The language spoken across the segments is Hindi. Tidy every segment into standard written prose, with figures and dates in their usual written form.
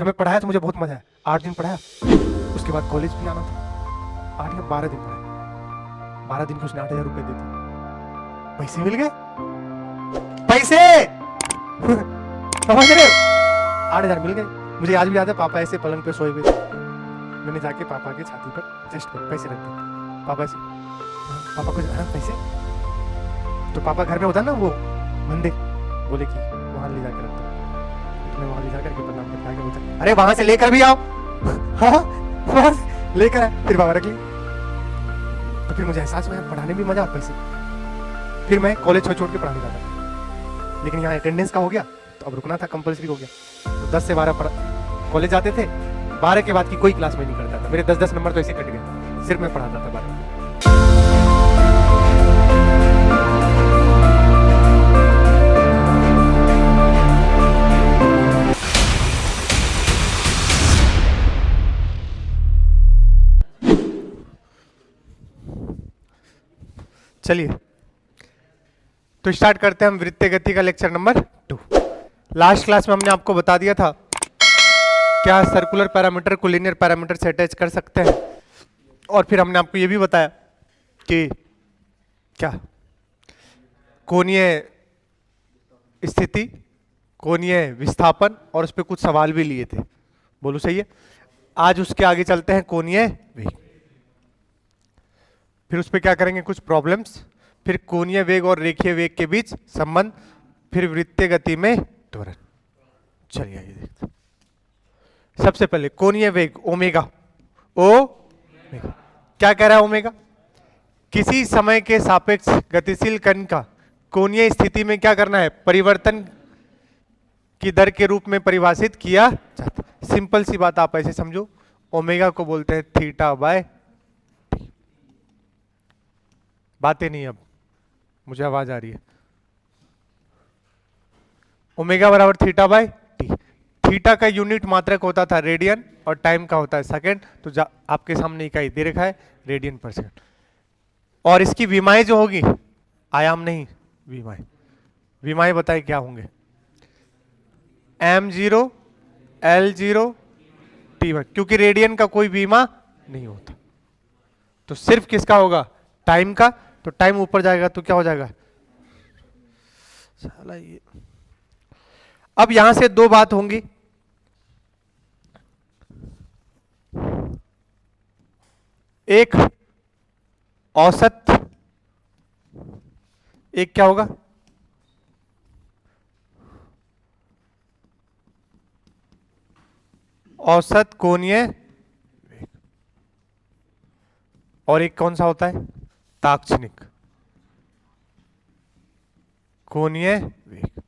जब मैं पढ़ाया तो मुझे बहुत मजा आया, 8 दिन पढ़ाया। उसके बाद कॉलेज भी आना था, 8 या 12 दिन पढ़ाया। 12 दिन को उसने 8,000 रुपए दे दिए। पैसे मिल गए, पैसे समझ रहे हो, 8,000 मिल गए। मुझे आज भी याद है, पापा ऐसे पलंग पे सोए हुए थे, मैंने जाके पापा के छाती पर जस्ट पैसे रख दिए। पापा ऐसे, पापा को पैसे, तो पापा घर में होता ना वो मंदिर, बोले कि वहां ले जाकर रख दो। तो मैं वहां ले जाकर के प्रणाम करके आगे बोलता, अरे वहां से लेकर भी आओ। हाँ वहां से लेकर आए, फिर बाबा रख ली। तो फिर मुझे एहसास हुआ पढ़ाने में मजा आता है। फिर मैं कॉलेज छोड़ के पढ़ाने लगा, लेकिन यहाँ अटेंडेंस का हो गया तो अब रुकना था, कंपलसरी हो गया। तो 10 से 12 कॉलेज जाते थे, 12 के बाद की कोई क्लास में नहीं करता था। मेरे 10-10 नंबर तो ऐसे कट गए, सिर्फ मैं पढ़ाता था 12। चलिए तो स्टार्ट करते हैं हम वृत्तीय गति का लेक्चर नंबर 2। लास्ट क्लास में हमने आपको बता दिया था क्या सर्कुलर पैरामीटर को लीनियर पैरामीटर से अटैच कर सकते हैं, और फिर हमने आपको ये भी बताया कि क्या कोणीय स्थिति, कोणीय विस्थापन, और उस पर कुछ सवाल भी लिए थे। बोलो सही है। आज उसके आगे चलते हैं कोणीय वेग, फिर उस पर क्या करेंगे कुछ प्रॉब्लम्स, फिर कोणीय वेग और रेखीय वेग के बीच संबंध, फिर वृत्तीय गति में त्वरण। चलिए आइए देखते हैं। सबसे पहले कोणीय वेग ओमेगा, ओमेगा क्या कह रहा है ओमेगा, किसी समय के सापेक्ष गतिशील कण का कोणीय स्थिति में क्या करना है, परिवर्तन की दर के रूप में परिभाषित किया जाता है। सिंपल सी बात आप ऐसे समझो, ओमेगा को बोलते हैं थीटा बाय टी। बातें नहीं, अब मुझे आवाज आ रही है। ओमेगा बराबर थीटा बाय टी। थीटा का यूनिट मात्रक होता था रेडियन और टाइम का होता है सेकंड, तो आपके सामने इकाई दे रखा है रेडियन पर सेकंड। और इसकी विमाएं जो होगी, आयाम नहीं विमाएं, विमाएं बताए क्या होंगे, m0 l0 t1, क्योंकि रेडियन का कोई विमा नहीं होता, तो सिर्फ किसका होगा, टाइम का। तो टाइम ऊपर जाएगा तो क्या हो जाएगा, साला ये। अब यहां से दो बात होंगी, एक औसत, एक क्या होगा, औसत कोणीय वेग, और एक कौन सा होता है, ताक्षणिक कोणीय वेग।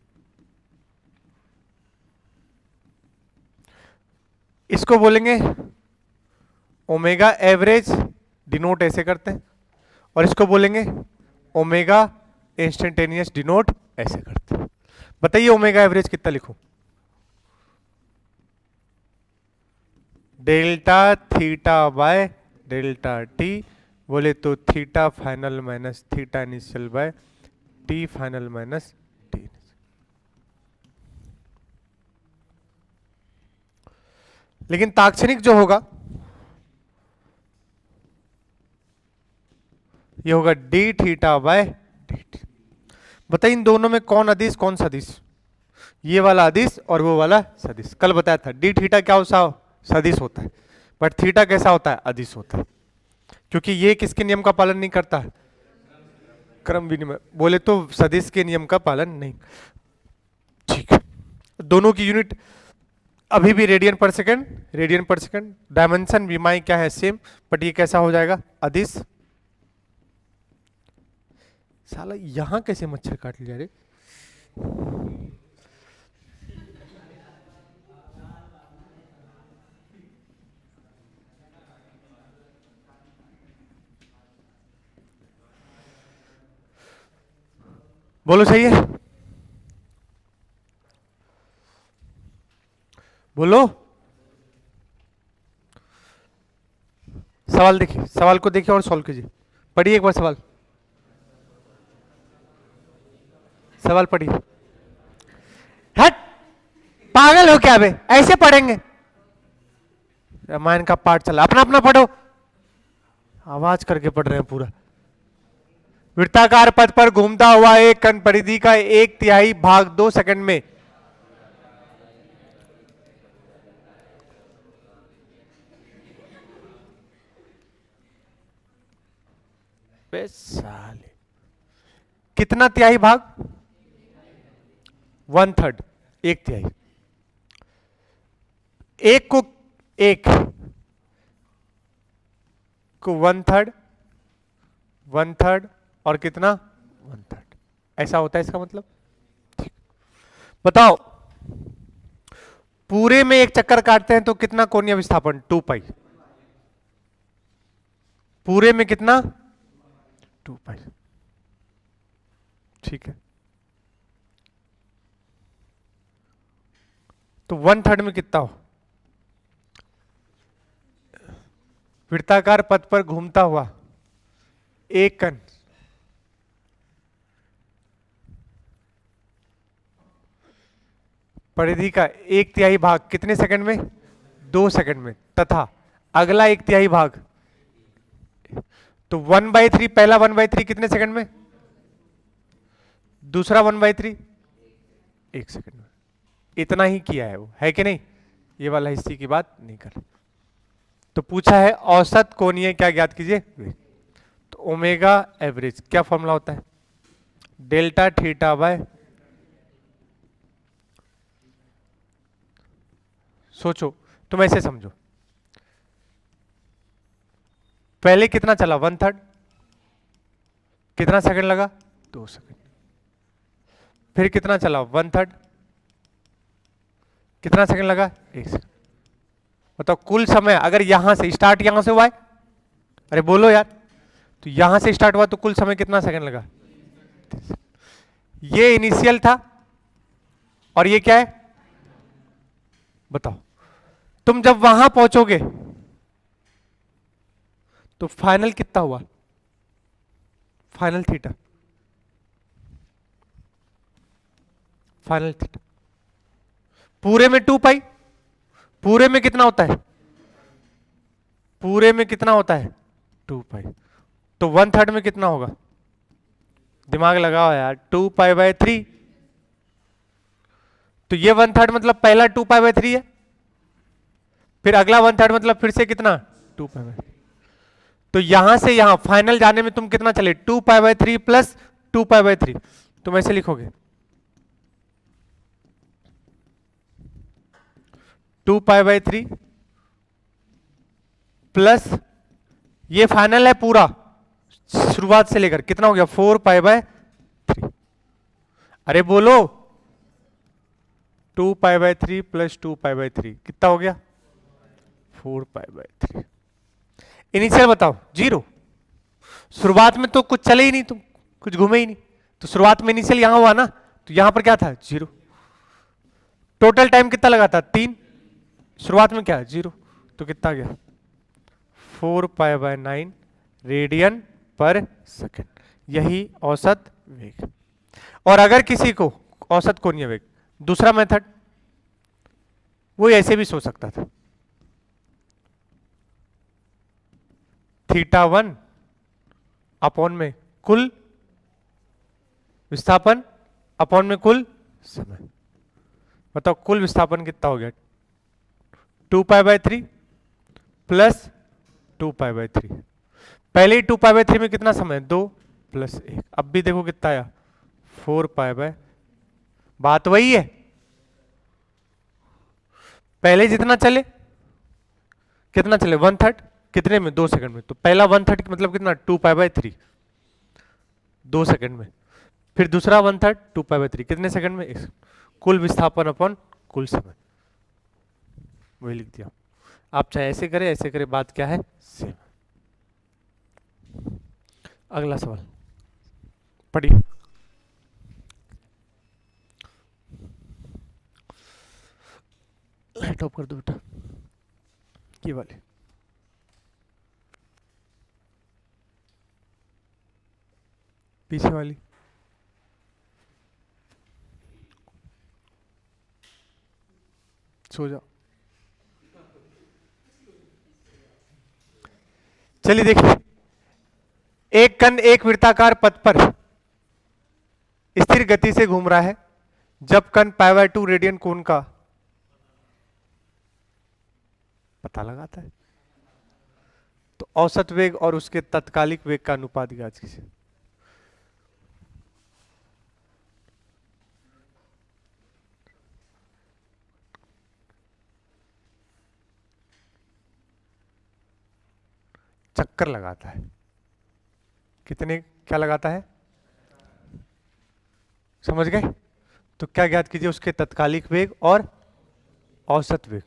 इसको बोलेंगे ओमेगा एवरेज, डिनोट ऐसे करते हैं, और इसको बोलेंगे ओमेगा इंस्टेंटेनियस, डिनोट ऐसे करते हैं। बताइए ओमेगा एवरेज कितना लिखूं, delta theta by delta T, बोले तो theta final minus theta initial by T final minus T initial. लेकिन ताक्षणिक जो होगा ये होगा D theta by D T. बताइए इन दोनों में कौन अदिश कौन सदिश, ये वाला अदिश और वो वाला सदिश। कल बताया था डी थीटा क्या होता है, सदिश होता है, बट थीटा कैसा होता है, अदिश होता है, क्योंकि ये किसके नियम का पालन नहीं करता है, क्रम विनिमय, बोले तो सदिश के नियम का पालन नहीं। ठीक है, दोनों की यूनिट अभी भी रेडियन पर सेकंड, रेडियन पर सेकंड, डायमेंशन विमाएं क्या है सेम, बट ये कैसा हो जाएगा, अदिश। साला यहां कैसे मच्छर काट लिया रे, बोलो सही है, बोलो। सवाल देखिए, सवाल को देखिए और सॉल्व कीजिए। पढ़िए एक बार सवाल, सवाल पढ़िए। हट पागल हो क्या बे, ऐसे पढ़ेंगे, रामायण का पाठ चला, अपना अपना पढ़ो, आवाज करके पढ़ रहे हैं पूरा। वृत्ताकार पथ पर घूमता हुआ एक कण परिधि का 1/3 भाग 2 सेकंड में साले कितना तिहाई भाग? 1/3, 1/3। एक को 1/3, 1/3 और कितना 1/3, ऐसा होता है इसका मतलब। ठीक, बताओ पूरे में एक चक्कर काटते हैं तो कितना कोणीय विस्थापन? 2 पाई। पूरे में कितना? 2 पाई। ठीक है, तो 1/3 में कितना हो? वृत्ताकार पथ पर घूमता हुआ एक कण परिधि का 1/3 भाग कितने सेकंड में? 2 सेकंड में, तथा अगला 1/3 भाग, तो 1/3, पहला 1/3 कितने सेकंड में? दूसरा 1/3 1 सेकंड में। इतना ही किया है वो, है कि नहीं? ये वाला हिस्से की बात नहीं कर। तो पूछा है औसत कोणीय क्या ज्ञात कीजिए। तो ओमेगा एवरेज क्या फॉर्मूला होता है? डेल्टा थीटा बाय, सोचो तुम ऐसे समझो, पहले कितना चला? 1/3, कितना सेकंड लगा? 2 सेकंड। फिर कितना चला? 1/3, कितना सेकंड लगा? 1 सेकंड। बताओ कुल समय अगर यहां से स्टार्ट, यहां से हुआ है, अरे बोलो यार, तो यहां से स्टार्ट हुआ तो कुल समय कितना सेकंड लगा? ये इनिशियल था और ये क्या है? बताओ तुम जब वहां पहुंचोगे तो फाइनल कितना हुआ? फाइनल थीटा, फाइनल थीटा पूरे में 2 पाई। पूरे में कितना होता है? पूरे में कितना होता है? 2 पाई। तो 1/3 में कितना होगा? दिमाग लगाओ यार, 2 पाई/3। तो ये 1/3 मतलब पहला 2 पाई/3 है, फिर अगला 1/3 मतलब फिर से कितना? 2 पाई/3। तो यहां से यहां फाइनल जाने में तुम कितना चले? 2 पाई/3 प्लस 2 पाई/3। तुम ऐसे लिखोगे 2 पाई/3 प्लस ये फाइनल है पूरा, शुरुआत से लेकर कितना हो गया? 4 पाई/3। अरे बोलो, 2 पाई/3 प्लस 2 पाई/3 कितना हो गया? 4 पाई/3। इनिशियल बताओ, 0। शुरुआत में तो कुछ चले ही नहीं, तुम कुछ घूमे ही नहीं, तो शुरुआत में इनिशियल यहां हुआ ना, तो यहां पर क्या था? 0। टोटल टाइम कितना लगा था? 3। शुरुआत में क्या? 0। तो कितना गया? 4 पाई/9 रेडियन पर सेकेंड। यही औसत वेग। और अगर किसी को औसत कोणीय वेग, दूसरा मेथड, वो ऐसे भी सोच सकता था, θ1 अपॉन में कुल विस्थापन अपॉन में कुल समय। बताओ कुल विस्थापन कितना हो गया? 2 पाई/3 प्लस 2 पाई/3। पहले ही 2 पाई/3 में कितना समय? 2 प्लस 1। अब भी देखो कितना आया? 4 पाई/, बात वही है, पहले जितना चले, कितना चले? 1/3, कितने में? 2 सेकंड में। तो पहला 1/3 मतलब कितना? 2 पाई/3 2 सेकंड में। फिर दूसरा 1/3 2 पाई/3 कितने सेकंड में? 1 सेकंड। कुल विस्थापन अपॉन कुल समय, वही लिख दिया। आप चाहे ऐसे करें, बात क्या है? सेम। अगला सवाल पढ़िए। लाइट ऑफ कर दो बेटा, ये वाले। पीछे वाली सो जाओ। चलिए देखिए, एक कण एक वृत्ताकार पथ पर स्थिर गति से घूम रहा है जब कण π/2 रेडियन कोण का पता लगाता है तो औसत वेग और उसके तत्कालिक वेग का अनुपात ज्ञात कीजिए। चक्कर लगाता है, कितने क्या लगाता है, समझ गए? तो क्या ज्ञात कीजिए, उसके तत्कालिक वेग और औसत वेग।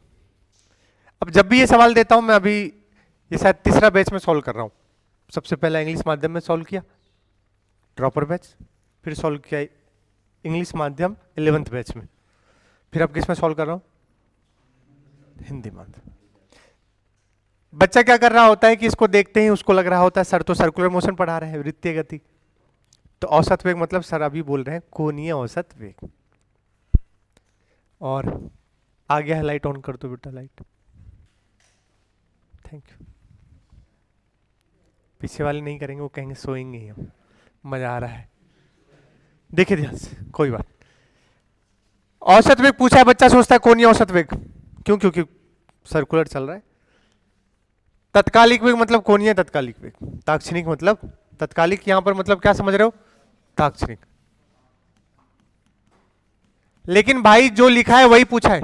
अब जब भी ये सवाल देता हूं मैं, अभी ये शायद तीसरा बैच में सॉल्व कर रहा हूं। सबसे पहले इंग्लिश माध्यम में सॉल्व किया, ड्रॉपर बैच, फिर सॉल्व किया इंग्लिश माध्यम 11th बैच में, फिर अब किस में सॉल्व कर रहा हूं, हिंदी माध्यम। बच्चा क्या कर रहा होता है कि इसको देखते ही उसको लग रहा होता है सर तो सर्कुलर मोशन पढ़ा रहे हैं, वृत्तीय गति, तो औसत वेग मतलब सर अभी बोल रहे हैं कोणीय औसत वेग। और आ गया है, लाइट ऑन कर दो बेटा, लाइट, थैंक यू। पीछे वाले नहीं करेंगे, वो कहेंगे सोएंगे ही हम, मजा आ रहा है। देखिए ध्यान से, कोई बात। औसत वेग पूछा है, बच्चा सोचता है कोणीय औसत वेग, क्यों? क्योंकि सर्कुलर चल रहा है। तत्कालिक वेग मतलब कोणीय तत्कालिक वेग, ताक्षणिक मतलब तत्कालिक, यहां पर मतलब क्या समझ रहे हो, ताक्षणिक। लेकिन भाई जो लिखा है वही पूछा है,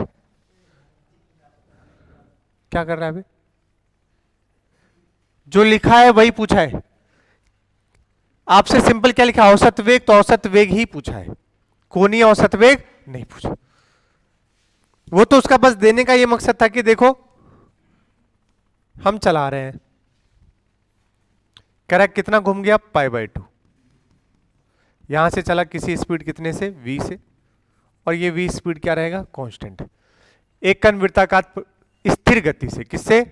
क्या कर रहा है अभी, जो लिखा है वही पूछा है। आपसे सिंपल क्या लिखा है, औसत वेग, तो औसत वेग ही पूछा है, कोणीय औसत वेग नहीं पूछा। वो तो उसका बस देने का ये मकसद था कि देखो हम चला रहे हैं, कह रहा है कितना घूम गया, π/2, यहां से चला किसी स्पीड कितने से, v से, और ये v स्पीड क्या रहेगा, कांस्टेंट। एक कण वृत्ताकार स्थिर गति से, किससे,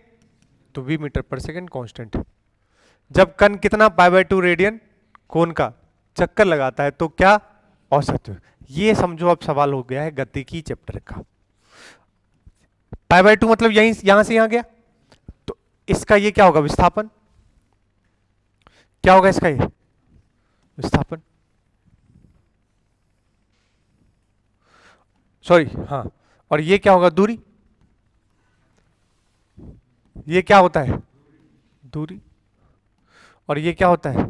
तो v मीटर पर सेकंड कांस्टेंट। जब कण कितना π/2 रेडियन कोण का चक्कर लगाता है तो क्या, औसत। ये समझो अब सवाल हो गया है गतिकी चैप्टर का। π/2 मतलब यहीं यहां से यहां गया, तो इसका ये क्या होगा, विस्थापन। क्या होगा इसका, ये विस्थापन, सॉरी, हाँ। और ये क्या होगा, दूरी। ये क्या होता है, दूरी, और ये क्या होता है,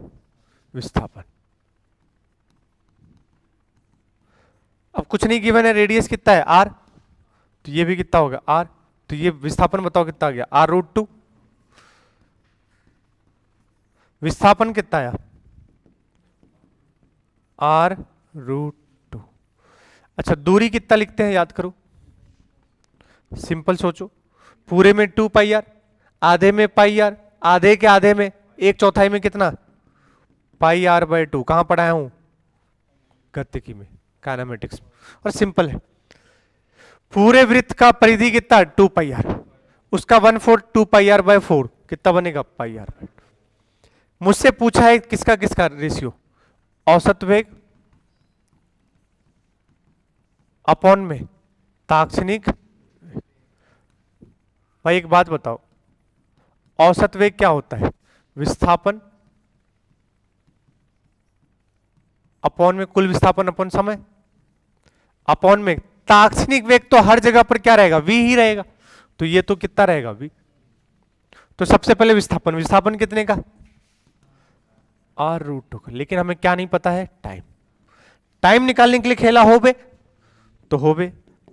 विस्थापन। अब कुछ नहीं गिवन है, रेडियस कितना है, r, तो ये भी कितना होगा, r, तो ये विस्थापन बताओ कितना आ गया, r√2। विस्थापन कितना आया, r√2। अच्छा, दूरी कितना लिखते हैं, याद करो, सिंपल सोचो, पूरे में 2πr, आधे में πr, आधे के आधे में 1/4 में कितना, πr/2। कहां पढ़ाया हूं, गतिकी में, काइनेमेटिक्स में, और सिंपल है। पूरे वृत्त का परिधि कितना, 2πr, उसका 1/4 2πr/4 कितना बनेगा, πr/2। मुझसे पूछा है किसका किसका रेशियो, औसत वेग अपॉन में ताक्षणिक। भाई एक बात बताओ, औसत वेग क्या होता है, विस्थापन अपॉन में कुल विस्थापन अपॉन समय, अपॉन में ताक्षणिक वेग, तो हर जगह पर क्या रहेगा, v ही रहेगा, तो ये तो कितना रहेगा, v। तो सबसे पहले विस्थापन, विस्थापन कितने का, r√2 का। लेकिन हमें क्या नहीं पता है, टाइम। टाइम निकालने के लिए खेला होबे, तो होबे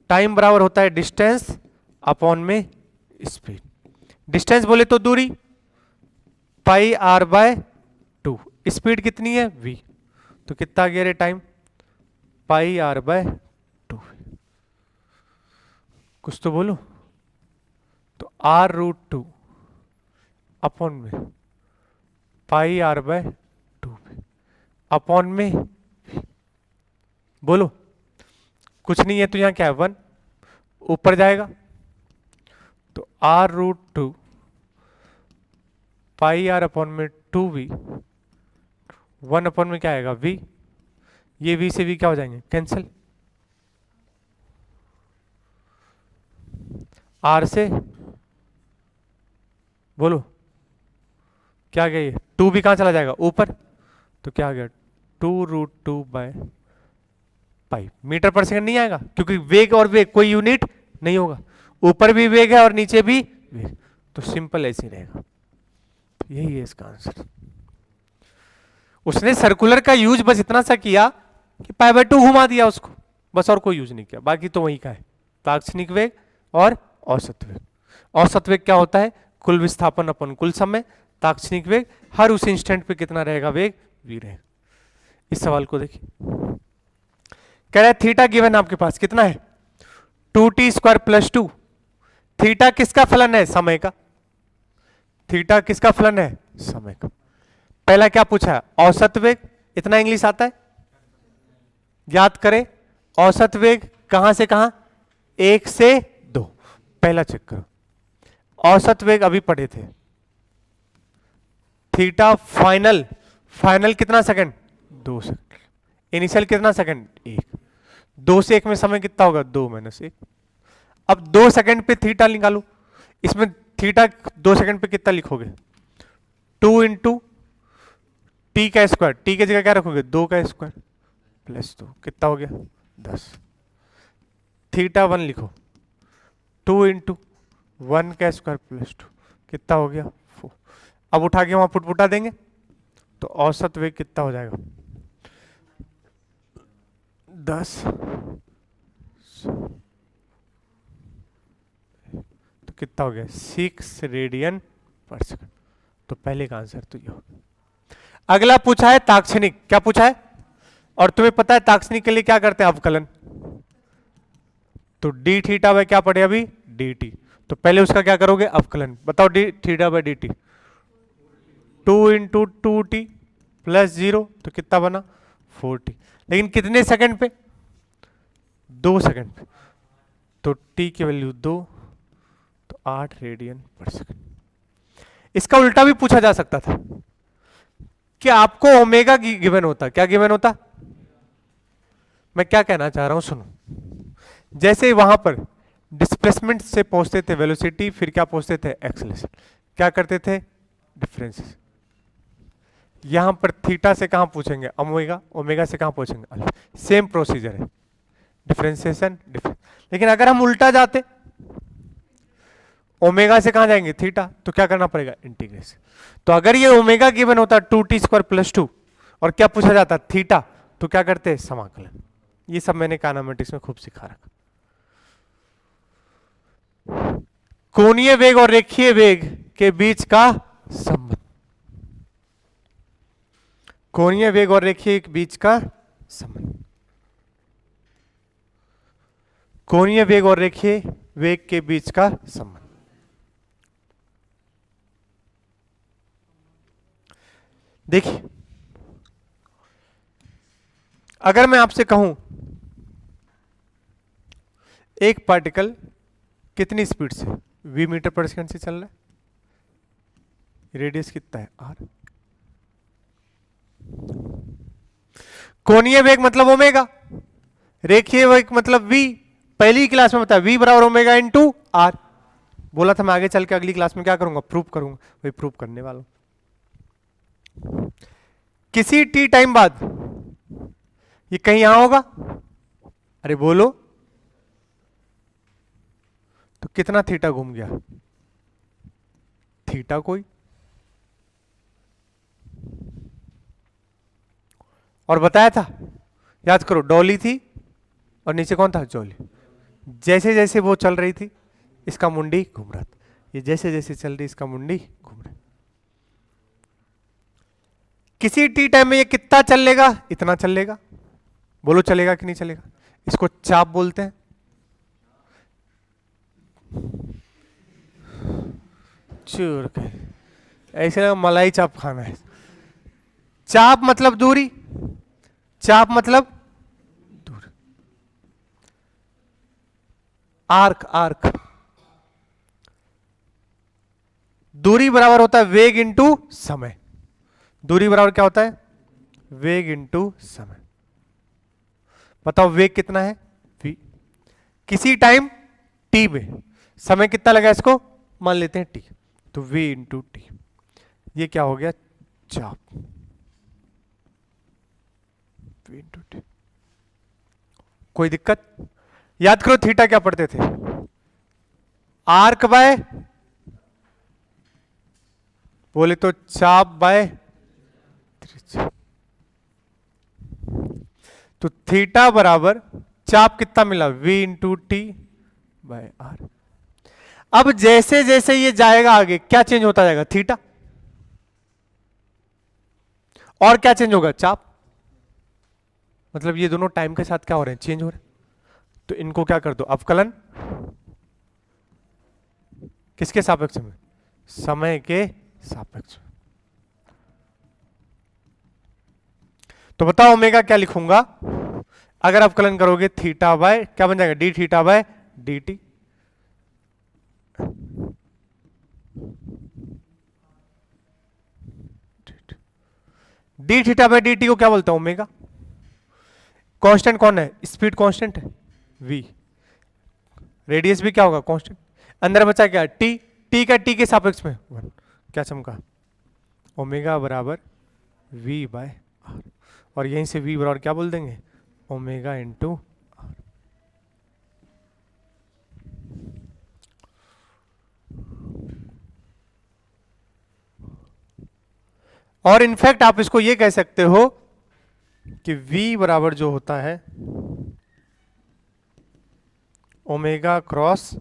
टाइम बराबर होता है डिस्टेंस अपॉन में स्पीड। डिस्टेंस बोले तो दूरी, πr/2, स्पीड कितनी है, v, तो कितना आ गया रे टाइम, πr/2। कुछ तो बोलो, तो r√2 अपॉन में πr/2 अपॉन में v। बोलो, कुछ नहीं है तो यहां क्या है, 1 ऊपर जाएगा, तो r√2 πr अपॉन में 2v, 1 अपॉन में क्या आएगा, v, ये v से v क्या हो जाएंगे, कैंसिल, r से बोलो क्या गया ये 2 भी कहाँ चला जाएगा ऊपर, तो क्या आ गया 2√2/पाई। मीटर पर सेकंड नहीं आएगा क्योंकि वेग और वेग कोई यूनिट नहीं होगा, ऊपर भी वेग है और नीचे भी वेग, तो सिंपल ऐसे ही रहेगा। यही है इसका आंसर। उसने सर्कुलर का यूज बस इतना सा किया कि π/2 घुमा दिया उसको, बस और कोई यूज नहीं किया, बाकी तो वही का है ताक्षणिक वेग और औसत वेग। औसत वेग क्या होता है, कुल विस्थापन अपन कुल समय, ताक्षणिक वेग हर उस इंस्टेंट पे कितना रहेगा वेग, v रहेगा। इस सवाल को देखिए, कह रहा है थीटा गिवन आपके पास कितना है 2t² + 2। थीटा किसका फलन है, समय का। थीटा किसका फलन है, समय का। पहला क्या पूछा है, औसत वेग, इतना इंग्लिश आता है, याद करें औसत वेग कहां से कहां, 1 से 2। पहला चेक करो, औसत वेग अभी पढ़े थे, थीटा फाइनल, फाइनल कितना सेकंड, 2 सेकंड, इनिशियल कितना सेकंड, 1। 2 से 1 में समय कितना होगा, 2 - 1। अब 2 सेकंड पे थीटा निकालो, इसमें थीटा 2 सेकंड पे कितना लिखोगे, 2 × t का स्क्वायर, t की जगह क्या रखोगे 2 का स्क्वायर + 2, कितना हो गया 10। थीटा 1 लिखो, 2 × 1 का स्क्वायर + 2, कितना हो गया 4। अब उठा के वहां पुटपुटा देंगे तो औसत वेग कितना हो जाएगा 10, तो कितना हो गया 6 रेडियन/सेकंड। तो पहले का आंसर तो ये हो गया। अगला पूछा है ताक्षणिक, क्या पूछा है, और तुम्हें पता है ताक्षणिक के लिए क्या करते हैं अवकलन, तो d थीटा क्या पड़े अभी dt, तो पहले उसका क्या करोगे अवकलन, बताओ d थीटा/dt 2 × 2t + 0, तो कितना बना 4t, लेकिन कितने सेकंड पे 2 सेकंड पे, तो t की वैल्यू 2, तो 8 रेडियन/सेकंड। इसका उल्टा भी पूछा जा सकता था कि आपको ओमेगा गिवन होता, क्या गिवन होता, मैं क्या कहना चाह रहा हूं सुनो, जैसे वहां पर डिस्प्लेसमेंट से पहुंचते थे वेलोसिटी, फिर क्या पहुंचते थे एक्सेलरेशन, क्या करते थे डिफरेंसेस, यहां पर थीटा से कहां पूछेंगे ओमेगा, ओमेगा से कहां पहुंचेंगे अल्फा, सेम प्रोसीजर है डिफरेंशिएशन डिफरेंस। लेकिन अगर हम उल्टा जाते ओमेगा से कहां जाएंगे थीटा, तो क्या करना पड़ेगा इंटीग्रेशन। तो अगर ये ओमेगा गिवन होता 2t² + 2 और क्या पूछा जाता थीटा, तो क्या करते समाकलन। ये सब मैंने काइनेमेटिक्स में खूब सिखा रखा। कोणीय वेग और रेखीय वेग के बीच का संबंध, कोणीय वेग और रेखीय के बीच का संबंध, कोणीय वेग और रेखीय वेग के बीच का संबंध। देखिए अगर मैं आपसे कहूं एक पार्टिकल कितनी स्पीड से v मीटर/सेकंड से चल रहा है, रेडियस कितना है r, कोणीय वेग मतलब ओमेगा, रेखीय वेग मतलब v, पहली क्लास में बताया v = ओमेगा × r, बोला था मैं आगे चल के अगली क्लास में क्या करूंगा प्रूव करूंगा, वही प्रूव करने वाला हूं। किसी t टाइम बाद ये कहीं यहां होगा, अरे बोलो, तो कितना थीटा घूम गया, थीटा कोई, और बताया था याद करो डॉली थी और नीचे कौन था जॉली, जैसे जैसे वो चल रही थी इसका मुंडी घूम रहा था, ये जैसे जैसे चल रही इसका मुंडी घूम रहा। किसी टी टाइम में ये कितना चल लेगा, इतना चल लेगा, बोलो चलेगा कि नहीं चलेगा, इसको चाप बोलते हैं। चूर के ऐसे लगा मलाई चाप खाना है। चाप मतलब दूरी, चाप मतलब दूरी, आर्क, आर्क, दूरी बराबर होता है वेग इंटू समय, दूरी बराबर क्या होता है वेग इंटू समय। बताओ वेग कितना है v, किसी टाइम t में समय कितना लगा इसको मान लेते हैं t, तो v इंटू टी, ये क्या हो गया, चाप, V इंटू टी। कोई दिक्कत? याद करो थीटा क्या पढ़ते थे, आर्क बाय, बोले तो चाप बाय त्रिज्या। तो थीटा बराबर चाप कितना मिला, V into T by R. अब जैसे जैसे ये जाएगा आगे क्या चेंज होता जाएगा, थीटा, और क्या चेंज होगा, चाप। मतलब ये दोनों टाइम के साथ क्या हो रहे हैं, चेंज हो रहे हैं। तो इनको क्या कर दो, अवकलन किसके सापेक्ष में, समय के सापेक्ष में। तो बताओ ओमेगा क्या लिखूंगा, अगर अवकलन करोगे थीटा बाय क्या बन जाएगा, D theta by D T. D theta by D T को क्या बोलते हैं, ओमेगा। कांस्टेंट कौन है, स्पीड कांस्टेंट है v, रेडियस भी क्या होगा कांस्टेंट, अंदर बचा क्या t, t का t के सापेक्ष में 1, क्या चमका, ओमेगा बराबर v बाय आर। और यहीं से v बराबर क्या बोल देंगे, ओमेगा इंटू आर। और इनफैक्ट आप इसको ये कह सकते हो कि v बराबर जो होता है ओमेगा क्रॉस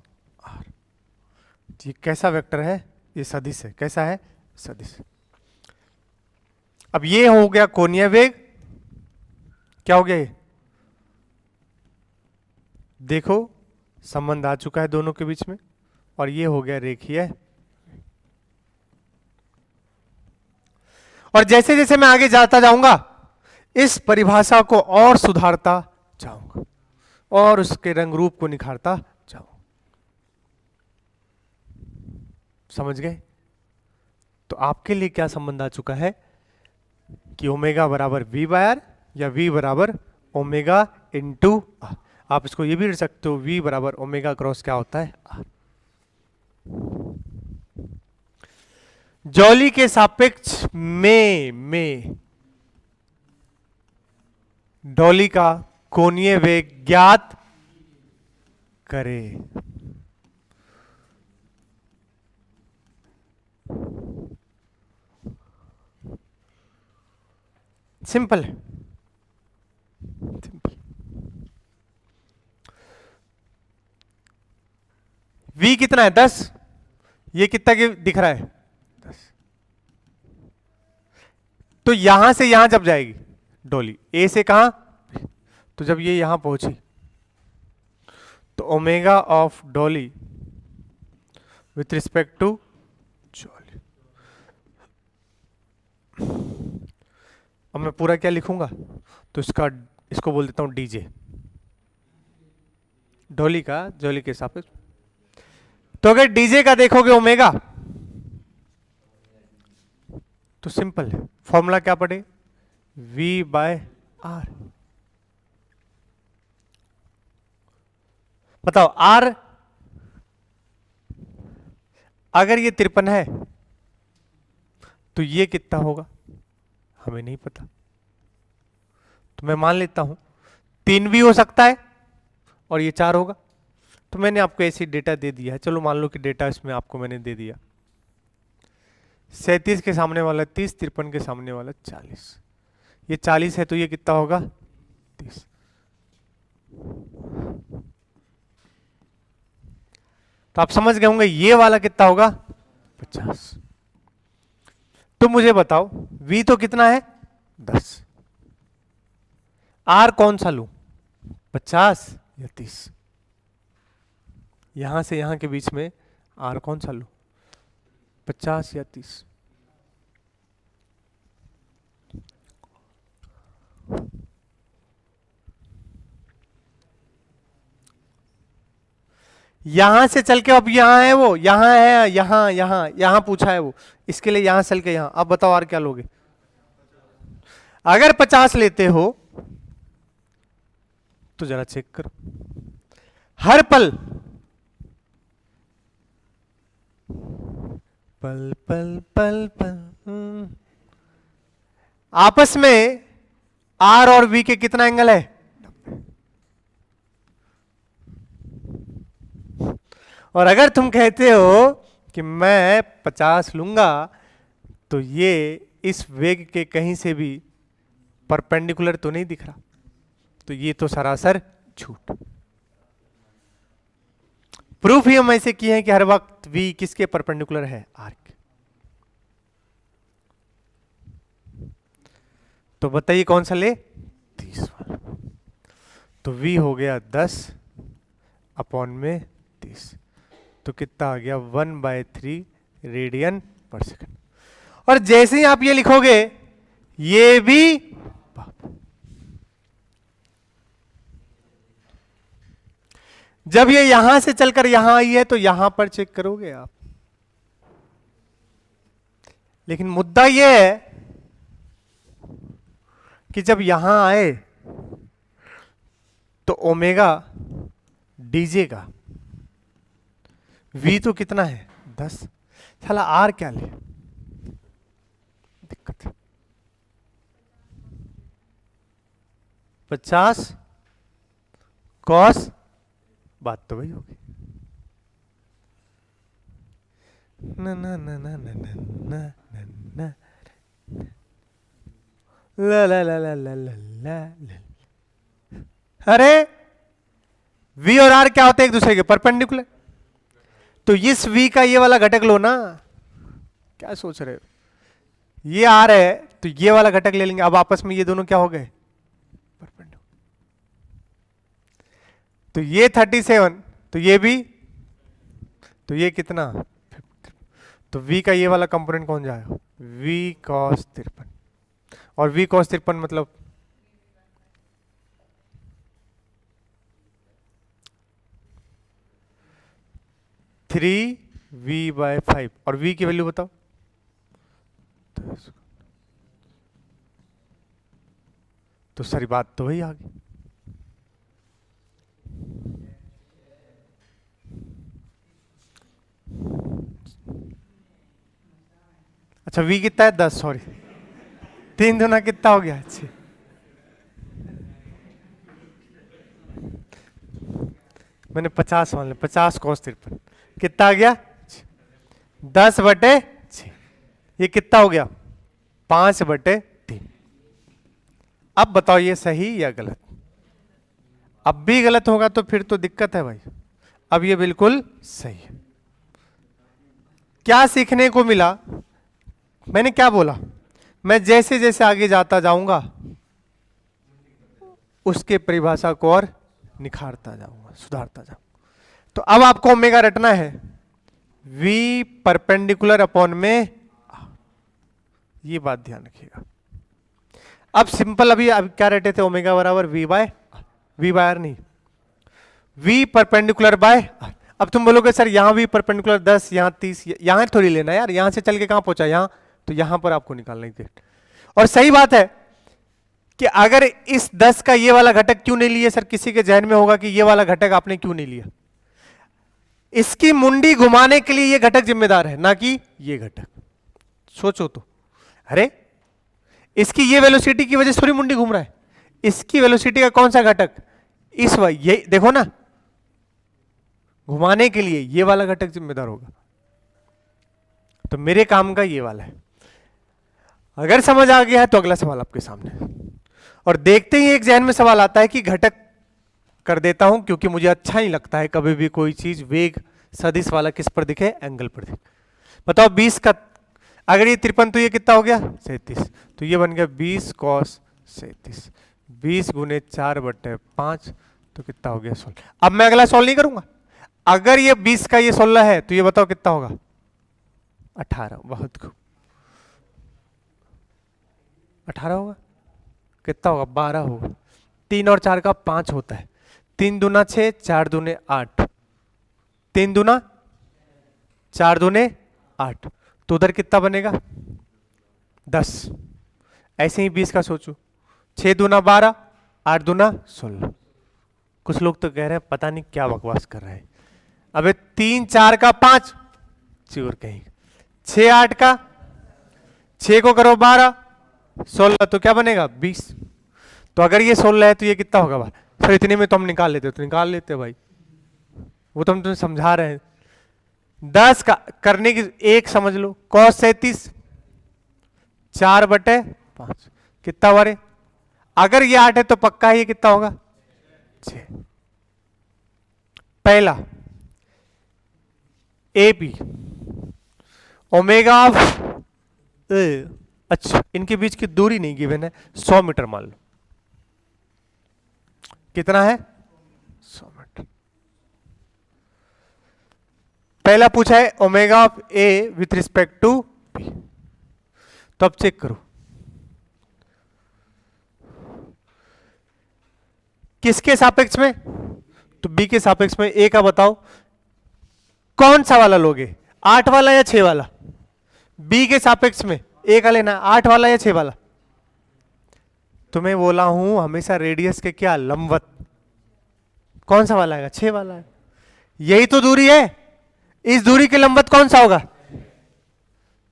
आर। ये कैसा वेक्टर है, ये सदिश है, कैसा है, सदिश। अब ये हो गया कोणीय वेग, क्या हो गया ये, देखो संबंध आ चुका है दोनों के बीच में। और ये हो गया रेखीय। और जैसे जैसे मैं आगे जाता जाऊंगा इस परिभाषा को और सुधारता जाऊंगा और उसके रंग रूप को निखारता जाऊंगा। समझ गए? तो आपके लिए क्या संबंध आ चुका है कि ओमेगा बराबर वी बाय आर या वी बराबर ओमेगा इंटू आर। आप इसको ये भी लिख सकते हो वी बराबर ओमेगा क्रॉस क्या होता है, आर। जॉली के सापेक्ष में डॉली का कोणीय वेग ज्ञात करें। सिंपल है, सिंपल। v कितना है 10, ये कितना के दिख रहा है 10। तो यहां से यहां जब जाएगी डॉली ए से कहां, तो जब ये यहां पहुंची तो omega of Dolly with respect to Jolly. अब मैं पूरा क्या लिखूंगा, तो इसको बोल देता हूं डीजे, डॉली का जॉली के सापेक्ष। तो अगर डीजे का देखोगे ओमेगा तो सिंपल है, फॉर्मूला क्या पड़े, v बाय आर। बताओ r अगर ये 53 है तो ये कितना होगा, हमें नहीं पता। तो मैं मान लेता हूं 3 भी हो सकता है और ये 4 होगा। तो मैंने आपको ऐसी डेटा दे दिया है, चलो मान लो कि डेटा इसमें आपको मैंने दे दिया 37 के सामने वाला 30, 53 के सामने वाला 40। ये 40 है तो ये कितना होगा 30। तो आप समझ गए होंगे ये वाला कितना होगा 50। तो मुझे बताओ v तो कितना है 10, r कौन सा लूं 50 या 30, यहां से यहां के बीच में r कौन सा लूं 50 या 30। यहां से चल के अब यहां है वो, यहां है, यहां पूछा है वो, इसके लिए यहां चल के यहां। अब बताओ आर क्या लोगे, अगर 50 लेते हो तो जरा चेक करो, हर पल पल पल पल पल आपस में आर और वी के कितना एंगल है? और अगर तुम कहते हो कि मैं 50 लूंगा तो ये इस वेग के कहीं से भी परपेंडिकुलर तो नहीं दिख रहा, तो ये तो सरासर झूठ। प्रूफ ही हम ऐसे किए हैं कि हर वक्त v किसके परपेंडिकुलर है? आर के। तो बताइए कौन सा ले? 30 वाला। तो v हो गया 10 अपॉन में 30, तो कितना आ गया? 1/3 रेडियन पर सेकंड। और जैसे ही आप ये लिखोगे ये भी जब ये यहां से चलकर यहां आई है तो यहां पर चेक करोगे आप। लेकिन मुद्दा ये है कि जब यहां आए तो ओमेगा डीजे का v तो कितना है? 10। साला आर क्या ले? दिक्कत है। 50 कॉस, बात तो वही होगी। ना ना ना ना ना ना ना ना ला ला ला ला ला ला ला। अरे v और r क्या होते हैं? एक दूसरे के परपेंडिकुलर। तो इस v का ये वाला घटक लो ना। क्या सोच रहे हो? ये r है तो ये वाला घटक ले लेंगे। अब आपस में ये दोनों क्या हो गए? परपेंडिकुलर। तो ये 37, तो ये भी, तो ये कितना? 50। तो v का ये वाला कंपोनेंट कौन जाएगा? v cos 53। और v cos 53 मतलब थ्री v/5। और v की वैल्यू बताओ। तो सारी बात तो वही आ गई। अच्छा v कितना है? 10, सॉरी 3 दूना कितना हो गया? 6। मैंने 50 मान लिया। 50 cos 53 कितना आ गया? 10/6। ये कितना हो गया? 5/3। अब बताओ ये सही या गलत? अब भी गलत होगा तो फिर तो दिक्कत है भाई। अब ये बिल्कुल सही है। क्या सीखने को मिला? मैंने क्या बोला? मैं जैसे जैसे आगे जाता जाऊंगा उसके परिभाषा को और निखारता जाऊंगा, सुधारता जाऊंगा। तो अब आपको ओमेगा रटना है v परपेंडिकुलर अपॉन में, ये बात ध्यान रखिएगा। अब सिंपल अभी क्या रटे थे? ओमेगा बराबर v बाय आर, नहीं v परपेंडिकुलर बाय। अब तुम बोलोगे सर यहां भी परपेंडिकुलर 10, यहां 30, यहां थोड़ी लेना यार, यहां से चल के कहां पहुंचा? यहां, तो यहां पर आपको निकालना ही। और सही बात है कि अगर इस 10 का ये वाला घटक क्यों नहीं लिया? सर किसी के जहन में होगा कि ये वाला घटक आपने क्यों नहीं लिया? इसकी मुंडी घुमाने के लिए ये घटक जिम्मेदार है, ना कि ये घटक। सोचो तो। अरे इसकी ये वेलोसिटी की वजह से थोड़ी मुंडी घूम रहा है। इसकी वेलोसिटी का कौन सा घटक? इस ये देखो ना, घुमाने के लिए ये वाला घटक जिम्मेदार होगा। तो मेरे काम का ये वाला है। अगर समझ आ गया है तो अगला सवाल आपके सामने। और देखते ही एक जहन में सवाल आता है कि घटक कर देता हूं, क्योंकि मुझे अच्छा ही लगता है कभी भी कोई चीज वेग सदिश वाला किस पर दिखे? एंगल पर दिखे। बताओ 20 का, अगर ये 53 तो ये कितना हो गया? 37। तो ये बन गया 20 cos 37। 20 गुने 4/5 तो कितना हो गया? 16। अब मैं अगला सॉल्व नहीं करूंगा। अगर ये 20 का ये 16 है तो ये बताओ कितना होगा? 18। बहुत खूब, 18 होगा। कितना होगा? 12 होगा। 3 और 4 का 5 होता है। 3 दूना 6, 4 दूने 8, 3 दूना 4 दूने 8, तो उधर कितना बनेगा? 10। ऐसे ही 20 का सोचो। 6 दूना 12, 8 दूना 16। कुछ लोग तो कह रहे हैं पता नहीं क्या बकवास कर रहे हैं। अबे 3 4 का 5 चोर कहीं, 6 8 का 6 को करो 12, 16 तो क्या बनेगा 20। तो अगर ये 16 है तो ये कितना होगा भाई? सर इतने में तो हम निकाल लेते, तो निकाल लेते भाई, वो तो हम तुम्हें समझा रहे हैं। 10 का करने की एक समझ लो, cos 37 4/5 कितना हुआ रे? अगर ये 8 है तो पक्का ये कितना होगा 6। पहला AP ओमेगा ऑफ, अच्छा इनके बीच की दूरी नहीं गिवन है, 100 मीटर मान लो। कितना है 100 मीटर। पहला पूछा है omega of A with respect to B, तो अब चेक करो किसके सापेक्ष में, तो B के सापेक्ष में। A का बताओ कौन सा वाला लोगे, 8 वाला या 6 वाला? B के सापेक्ष में A का लेना, 8 वाला या 6 वाला? तुम्हें बोला हूं हमेशा रेडियस के क्या लंबवत, कौन सा वाला आएगा? 6 वाला है, यही तो दूरी है, इस दूरी के लंबवत कौन सा होगा?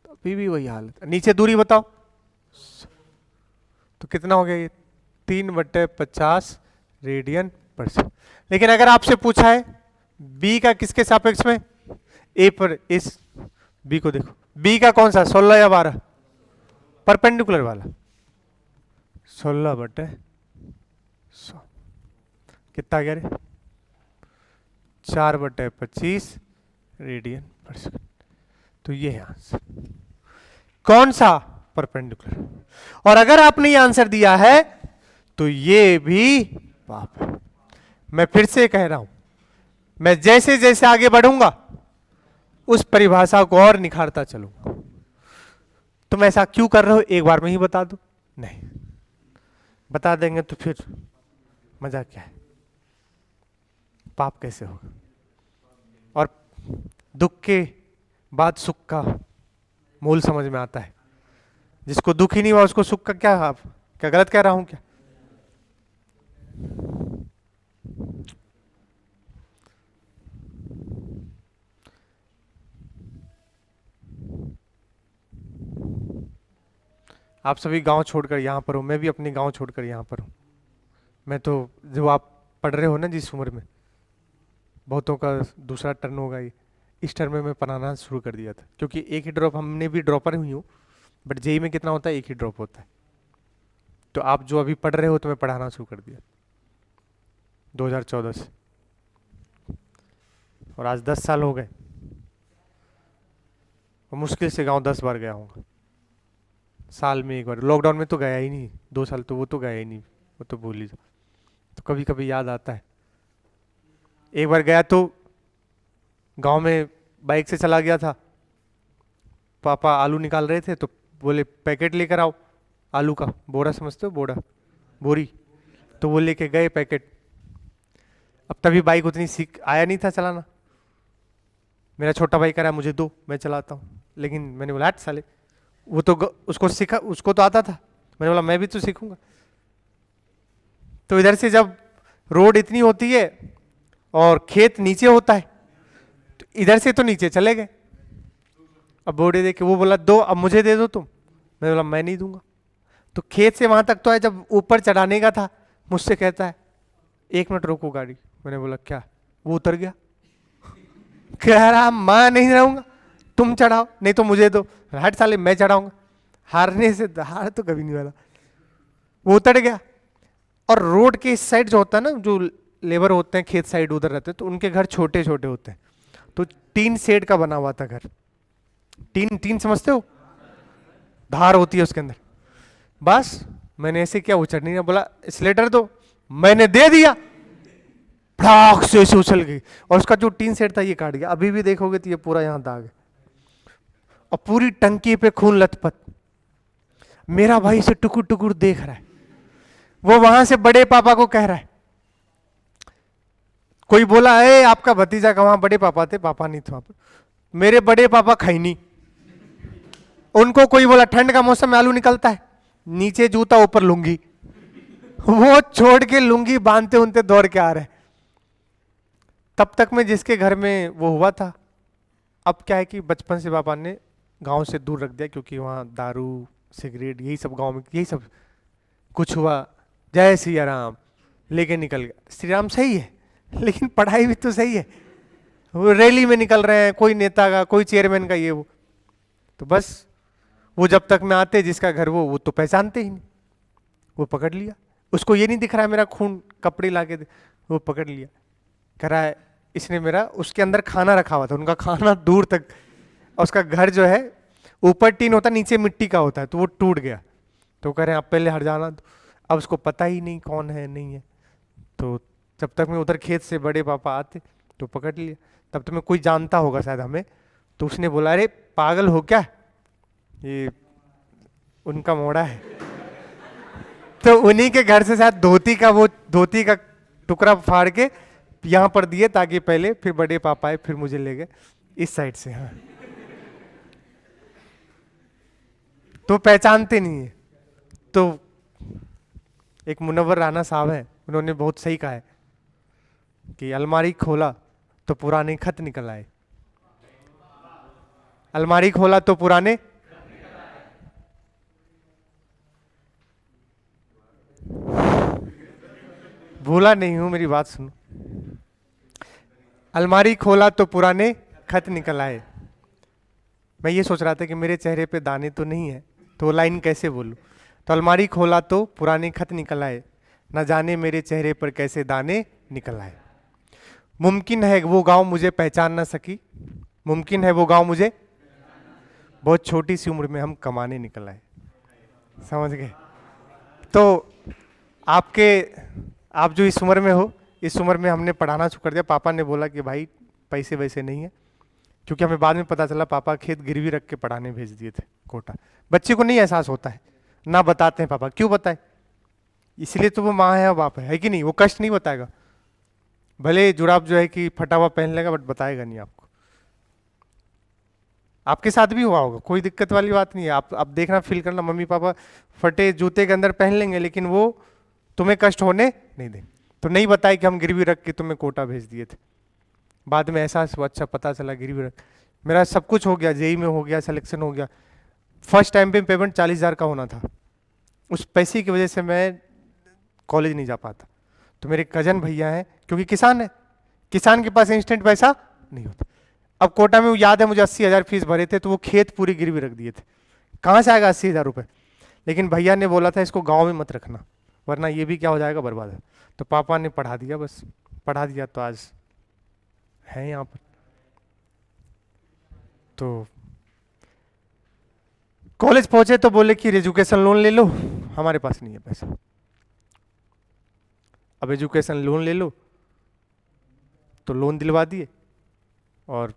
अभी भी वही हालत, नीचे दूरी बताओ, तो कितना हो गया ये 3/50 रेडियन पर सेकंड। लेकिन अगर आपसे पूछा है B का किसके सापेक्ष में, A पर, इस B को देखो, B का कौन सा 16 या 12? परपेंडिकुलर वाला, 16/100 कितना गया रे? 4/25 रेडियन पर सेकंड। तो ये है आंसर, कौन सा? परपेंडिकुलर। और अगर आपने ये आंसर दिया है तो ये भी पाप है। मैं फिर से कह रहा हूं, मैं जैसे जैसे आगे बढ़ूंगा उस परिभाषा को और निखारता चलूंगा। तुम ऐसा क्यों कर रहे हो एक बार में ही बता दो? नहीं बता देंगे तो फिर मजा क्या है, पाप कैसे होगा? और दुख के बाद सुख का मूल समझ में आता है। जिसको दुख ही नहीं हुआ उसको सुख का क्या? आप क्या गलत कह रहा हूं क्या? आप सभी गांव छोड़कर यहां पर हो, मैं भी अपने गांव छोड़कर यहां पर हूं। मैं तो जो आप पढ़ रहे हो ना जिस उम्र में, बहुतों का दूसरा टर्न होगा ये, इस टर्म में मैं पढ़ाना शुरू कर दिया था, क्योंकि एक ही ड्रॉप, हमने भी ड्रॉपर हुई हूँ, बट जेई में कितना होता है? एक ही ड्रॉप होता है। तो आप जो अभी पढ़ रहे हो तो मैं पढ़ाना शुरू कर दिया 2014 से, और आज 10 साल हो गए, और मुश्किल से गांव 10 बार गया हूँ, साल में एक बार। लॉकडाउन में तो गया ही नहीं, 2 साल तो वो तो गया ही नहीं, वो तो भूल ही जाओ। तो कभी कभी याद आता है। एक बार गया तो गांव में बाइक से चला गया था, पापा आलू निकाल रहे थे तो बोले पैकेट लेकर आओ, आलू का बोरा, समझते हो बोरा, बोरी, तो वो लेके गए पैकेट। अब तभी बाइक उतनी सीख आया नहीं था चलाना, मेरा छोटा भाई कह रहा है मुझे दो मैं चलाता हूँ, लेकिन मैंने बोला हट साले, वो तो उसको सीखा, उसको तो आता था, मैंने बोला मैं भी तो सीखूंगा। तो इधर से जब रोड इतनी होती है और खेत नीचे होता है, तो इधर से तो नीचे चले गए। अब बोर्डे देख के वो बोला दो, अब मुझे दे दो तुम, मैंने बोला मैं नहीं दूंगा। तो खेत से वहां तक तो है, जब ऊपर चढ़ाने का था मुझसे कहता है 1 मिनट रोको गाड़ी, मैंने बोला क्या? वो उतर गया, कह रहा मैं नहीं रहूंगा, तुम चढ़ाओ नहीं तो मुझे दो। हट साले मैं चढ़ाऊंगा, हारने से हार तो कभी नहीं वाला। वो उतर गया। और रोड के इस साइड जो होता है ना, जो लेबर होते हैं खेत साइड उधर रहते हैं, तो उनके घर छोटे छोटे होते हैं, तो टीन शेड का बना हुआ था घर। टीन, टीन समझते हो, धार होती है उसके अंदर। बस मैंने ऐसे क्या उछल नहीं, बोला स्लेटर दो, मैंने दे दिया, फटाक से ऐसे उछल गई, और उसका जो टीन सेट था ये काट गया। अभी भी देखोगे तो ये पूरा यहां दाग है, और पूरी टंकी पे खून लथपथ। मेरा भाई इसे टुकुर टुकुर देख रहा है, वो वहां से बड़े पापा को कह रहा है। कोई बोला है आपका भतीजा का, वहां बड़े पापा थे, पापा नहीं थे वहां पर, मेरे बड़े पापा खैनी। उनको कोई बोला ठंड का मौसम में आलू निकलता है, नीचे जूता ऊपर लुंगी, वो छोड़ के लुंगी बांधते उनते दौड़ के आ रहे। तब तक में जिसके घर में वो हुआ था, अब क्या है कि बचपन से पापा ने गांव से दूर रख दिया, क्योंकि वहाँ दारू सिगरेट यही सब गांव में, यही सब कुछ हुआ, जय सिया राम लेके निकल गया। श्री राम सही है, लेकिन पढ़ाई भी तो सही है। वो रैली में निकल रहे हैं, कोई नेता का, कोई चेयरमैन का, ये वो, तो बस वो जब तक में आते जिसका घर वो तो पहचानते ही नहीं, वो पकड़ लिया। उसको ये नहीं दिख रहा है मेरा खून कपड़े ला के, वो पकड़ लिया, कह रहा है इसने मेरा, उसके अंदर खाना रखा हुआ था, उनका खाना दूर तक, और उसका घर जो है ऊपर टीन होता है नीचे मिट्टी का होता है, तो वो टूट गया। तो कह रहे हैं आप पहले हट जाना। अब उसको पता ही नहीं कौन है नहीं है, तो जब तक मैं उधर खेत से बड़े पापा आते तो पकड़ लिया। तब तो मैं कोई जानता होगा शायद हमें, तो उसने बोला अरे पागल हो क्या, ये उनका मोड़ा है। तो उन्हीं के घर से शायद धोती का टुकड़ा फाड़ के यहाँ पर दिए, ताकि पहले फिर बड़े पापा आए, फिर मुझे ले गए इस साइड से। हाँ, तो पहचानते नहीं है। तो एक मुनव्वर राणा साहब है, उन्होंने बहुत सही कहा है कि अलमारी खोला तो पुराने खत निकल आए, अलमारी खोला तो पुराने, भूला नहीं हूं, मेरी बात सुनो। अलमारी खोला तो पुराने खत निकल आए। मैं ये सोच रहा था कि मेरे चेहरे पे दाने तो नहीं है, तो वो लाइन कैसे बोलूं। तो अलमारी खोला तो पुराने खत निकल आए, न जाने मेरे चेहरे पर कैसे दाने निकल आए। मुमकिन है वो गांव मुझे पहचान ना सकी, मुमकिन है वो गांव मुझे, बहुत छोटी सी उम्र में हम कमाने निकल आए। समझ गए। तो आप जो इस उम्र में हो, इस उम्र में हमने पढ़ाना शुरू कर दिया। पापा ने बोला कि भाई पैसे वैसे नहीं है, क्योंकि हमें बाद में पता चला पापा खेत गिरवी रख के पढ़ाने भेज दिए थे कोटा। बच्चे को नहीं एहसास होता है, ना बताते हैं पापा, क्यों बताए, इसलिए तो वो माँ है और बाप है कि नहीं, वो कष्ट नहीं बताएगा। भले जुराब जो है कि फटा हुआ पहन लेगा, बट बताएगा नहीं आपको। आपके साथ भी हुआ होगा, कोई दिक्कत वाली बात नहीं है। आप देखना, फील करना, मम्मी पापा फटे जूते के अंदर पहन लेंगे, लेकिन वो तुम्हें कष्ट होने नहीं देंगे। तो नहीं बताए कि हम गिरवी रख के तुम्हें कोटा भेज दिए थे। बाद में एहसास हुआ, अच्छा पता चला गिरवी रख। मेरा सब कुछ हो गया, जेई में हो गया, सिलेक्शन हो गया। फर्स्ट टाइम पे पेमेंट 40,000 का होना था, उस पैसे की वजह से मैं कॉलेज नहीं जा पाता। तो मेरे कजन भैया हैं, क्योंकि किसान है, किसान के पास इंस्टेंट पैसा नहीं होता। अब कोटा में याद है मुझे 80,000 फीस भरे थे, तो वो खेत पूरी गिरवी रख दिए थे। कहाँ से आएगा 80,000 रुपये। लेकिन भैया ने बोला था इसको गाँव में मत रखना, वरना ये भी क्या हो जाएगा, बर्बाद है। तो पापा ने पढ़ा दिया, बस पढ़ा दिया, तो आज है यहाँ पर। तो कॉलेज पहुंचे तो बोले कि एजुकेशन लोन ले लो, हमारे पास नहीं है पैसा। अब एजुकेशन लोन ले लो, तो लोन दिलवा दिए, और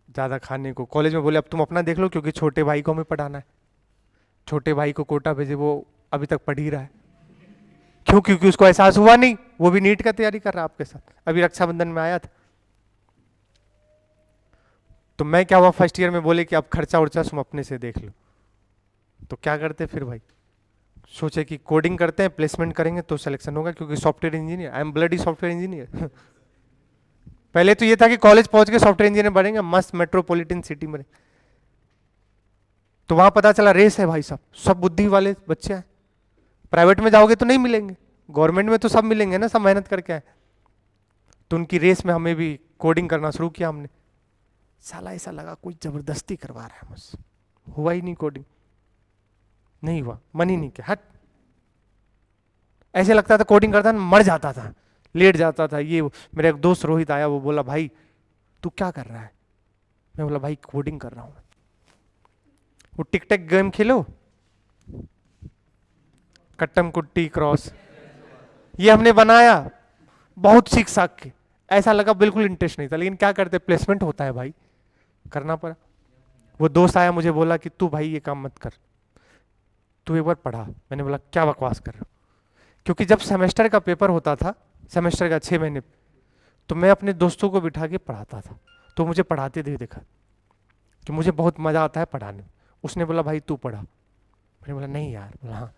ज़्यादा खाने को कॉलेज में बोले अब तुम अपना देख लो, क्योंकि छोटे भाई को हमें पढ़ाना है। छोटे भाई को कोटा भेजे, वो अभी तक पढ़ ही रहा है। क्यों? क्योंकि उसको एहसास हुआ नहीं, वो भी नीट का तैयारी कर रहा है आपके साथ, अभी रक्षाबंधन में आया था। तो मैं क्या हुआ, फर्स्ट ईयर में बोले कि अब खर्चा उर्चा तुम अपने से देख लो। तो क्या करते फिर भाई, सोचे कि कोडिंग करते हैं, प्लेसमेंट करेंगे तो सिलेक्शन होगा, क्योंकि software engineer, I am bloody software engineer. पहले तो ये था कि कॉलेज पहुंच के सॉफ्टवेयर इंजीनियर बनेंगे, मस्त मेट्रोपॉलिटन सिटी में। तो वहां पता चला रेस है भाई साहब, सब बुद्धि वाले बच्चे हैं। प्राइवेट में जाओगे तो नहीं मिलेंगे, गवर्नमेंट में तो सब मिलेंगे ना, सब मेहनत करके आए। तो उनकी रेस में हमें भी कोडिंग करना शुरू किया हमने। साला ऐसा लगा कोई जबरदस्ती करवा रहा है मुझसे, हुआ ही नहीं कोडिंग, नहीं हुआ, मन ही नहीं किया, हट। ऐसे लगता था कोडिंग करता ना मर जाता था, लेट जाता था। ये मेरा एक दोस्त रोहित आया, वो बोला भाई तू क्या कर रहा है। मैं बोला भाई कोडिंग कर रहा हूँ। वो टिक टेक गेम खेलो, कट्टम कुट्टी क्रॉस, ये हमने बनाया बहुत सीख साख के। ऐसा लगा बिल्कुल इंटरेस्ट नहीं था, लेकिन क्या करते, प्लेसमेंट होता है भाई, करना पड़ा। वो दोस्त आया, मुझे बोला कि तू भाई ये काम मत कर, तू एक बार पढ़ा। मैंने बोला क्या बकवास कर रहे हो। क्योंकि जब सेमेस्टर का पेपर होता था, सेमेस्टर का 6 महीने, तो मैं अपने दोस्तों को बिठा के पढ़ाता था, तो मुझे पढ़ाते थे देखा कि मुझे बहुत मज़ा आता है पढ़ाने में। उसने बोला भाई तू पढ़ा, मैंने बोला नहीं यार, बोला हाँ।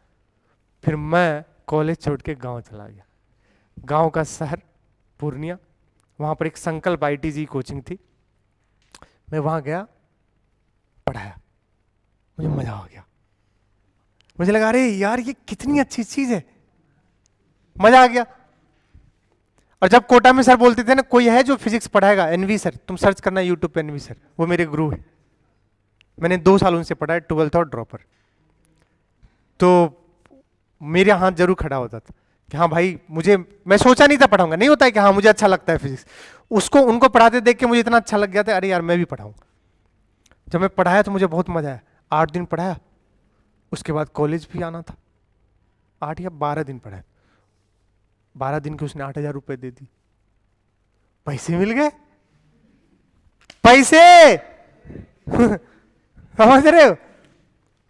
फिर मैं कॉलेज छोड़ के गाँव चला गया, गाँव का शहर पूर्णिया, वहाँ पर एक संकल्प ITG कोचिंग थी, मैं वहाँ गया, पढ़ाया। मुझे मजा आ गया। मुझे लगा अरे यार ये कितनी अच्छी चीज है, मजा आ गया। और जब कोटा में सर बोलते थे ना, कोई है जो फिजिक्स पढ़ाएगा, एनवी सर, तुम सर्च करना यूट्यूब पे एनवी सर, वो मेरे गुरु है। मैंने 2 साल उनसे पढ़ा है, 12th और ड्रॉपर। तो मेरे हाथ जरूर खड़ा होता था कि हाँ भाई, मुझे, मैं सोचा नहीं था पढ़ाऊंगा, नहीं होता है कि हाँ मुझे अच्छा लगता है फिजिक्स, उसको उनको पढ़ाते देख के मुझे इतना अच्छा लग गया था, अरे यार मैं भी पढ़ाऊंगा। जब मैं पढ़ाया तो मुझे बहुत मजा आया। 8 दिन पढ़ाया, उसके बाद कॉलेज भी आना था। 8 या 12 दिन पढ़ाया, 12 दिन के उसने 8,000 रुपए दे दी। पैसे मिल गए, पैसे समझ रहे हो,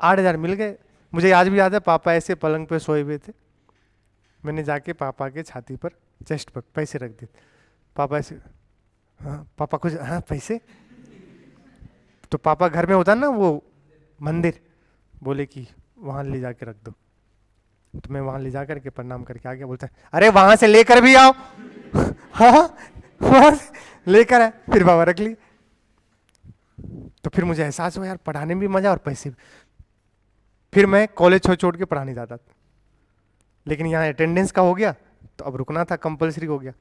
8,000 मिल गए। मुझे आज भी याद है, पापा ऐसे पलंग पे सोए हुए थे, मैंने जाके पापा के छाती पर, चेस्ट पर पैसे रख दिए। पापा ऐसे, हाँ पापा कुछ, हाँ पैसे। तो पापा घर में होता ना वो मंदिर, बोले कि वहां ले जाके रख दो। तो मैं वहां ले जा करके प्रणाम करके आ गया। बोलता है अरे वहां से लेकर भी आओ। हाँ वहां से लेकर आए, फिर बाबा रख ली। तो फिर मुझे एहसास हुआ यार पढ़ाने में भी मजा और पैसे भी। फिर मैं कॉलेज छोड़ छोड़ के पढ़ाने जाता था, लेकिन यहाँ अटेंडेंस का हो गया तो अब रुकना था, कंपलसरी हो गया।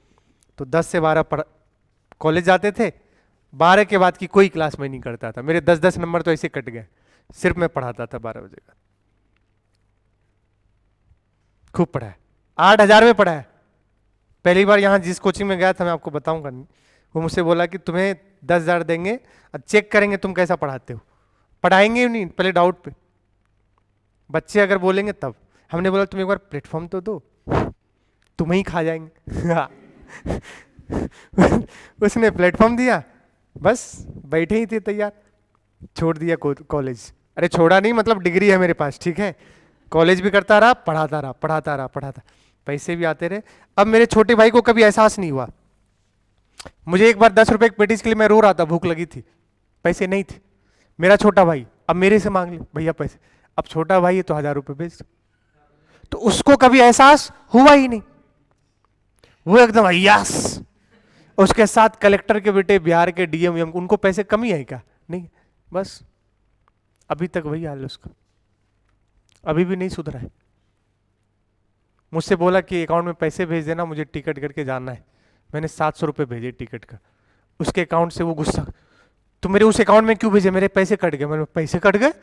तो 10 से 12 कॉलेज जाते थे, 12 के बाद की कोई क्लास मैं नहीं करता था। मेरे 10-10 नंबर तो ऐसे कट गए, सिर्फ मैं पढ़ाता था 12 बजे का। खूब पढ़ा है, 8,000 में पढ़ा है। पहली बार यहाँ जिस कोचिंग में गया था, मैं आपको बताऊंगा नहीं, वो मुझसे बोला कि तुम्हें 10,000 देंगे और चेक करेंगे तुम कैसा पढ़ाते हो। पढ़ाएंगे नहीं, पहले डाउट पे, बच्चे अगर बोलेंगे तब। हमने बोला तुम एक बार प्लेटफॉर्म तो दो, तुम्हें ही खा जाएंगे। उसने प्लेटफॉर्म दिया, बस बैठे ही थे तैयार, छोड़ दिया कॉलेज। अरे छोड़ा नहीं, मतलब डिग्री है मेरे पास, ठीक है, कॉलेज भी करता रहा, पढ़ाता रहा, पढ़ाता रहा, पढ़ाता, पैसे भी आते रहे। अब मेरे छोटे भाई को कभी एहसास नहीं हुआ। मुझे एक बार 10 रुपए पेटीज के लिए मैं रो रहा था, भूख लगी थी, पैसे नहीं थे। मेरा छोटा भाई अब मेरे से मांग ले भैया पैसे, अब छोटा भाई है तो 1,000 रुपए भेज, तो उसको कभी एहसास हुआ ही नहीं। वो एकदम यस। उसके साथ कलेक्टर के बेटे, बिहार के डीएम, उनको पैसे कमी है क्या? नहीं, बस अभी तक वही हाल है उसका, अभी भी नहीं सुधरा है। मुझसे बोला कि अकाउंट में पैसे भेज देना, मुझे टिकट करके जाना है। मैंने 700 रुपये भेजे टिकट का, उसके अकाउंट से वो गुस्सा, तुम मेरे उस अकाउंट में क्यों भेजे, मेरे पैसे कट गए। मैंने, पैसे कट गए?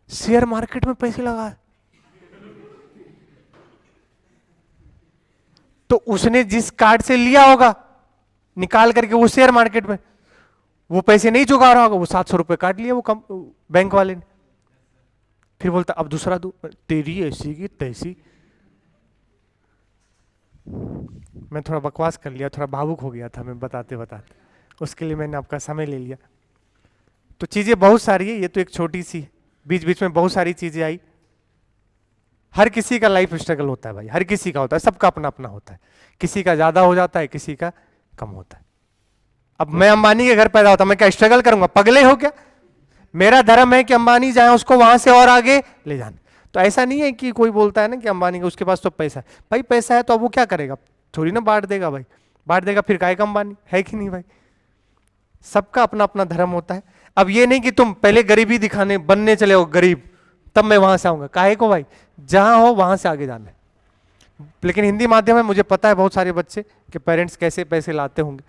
शेयर मार्केट में पैसे लगा। तो उसने जिस कार्ड से लिया होगा निकाल करके वो शेयर मार्केट में, वो पैसे नहीं चुका रहा होगा, वो 700 रुपये काट लिया वो बैंक वाले ने। फिर बोलता अब दूसरा दो, तेरी ऐसी की तैसी। मैं थोड़ा बकवास कर लिया, थोड़ा भावुक हो गया था मैं बताते बताते, उसके लिए मैंने आपका समय ले लिया। तो चीजें बहुत सारी है, ये तो एक छोटी सी, बीच बीच में बहुत सारी चीजें आई। हर किसी का लाइफ स्ट्रगल होता है भाई, हर किसी का होता है, सबका अपना अपना होता है, किसी का ज्यादा हो जाता है, किसी का कम होता है। अब मैं अंबानी के घर पैदा होता, मैं क्या स्ट्रगल करूंगा? पगले हो क्या? मेरा धर्म है कि अंबानी जाए, उसको वहां से और आगे ले जाना। तो ऐसा नहीं है कि कोई बोलता है ना कि अंबानी का, उसके पास तो पैसा है, भाई पैसा है तो अब वो क्या करेगा, थोड़ी ना बांट देगा भाई, बांट देगा फिर काय का अंबानी है कि नहीं भाई। सबका अपना अपना धर्म होता है। अब ये नहीं कि तुम पहले गरीबी दिखाने बनने चले हो गरीब, तब मैं वहां से आऊंगा, काहे को भाई, जहां हो वहां से आगे जाना है। लेकिन हिंदी माध्यम में मुझे पता है बहुत सारे बच्चे के पेरेंट्स कैसे पैसे लाते होंगे।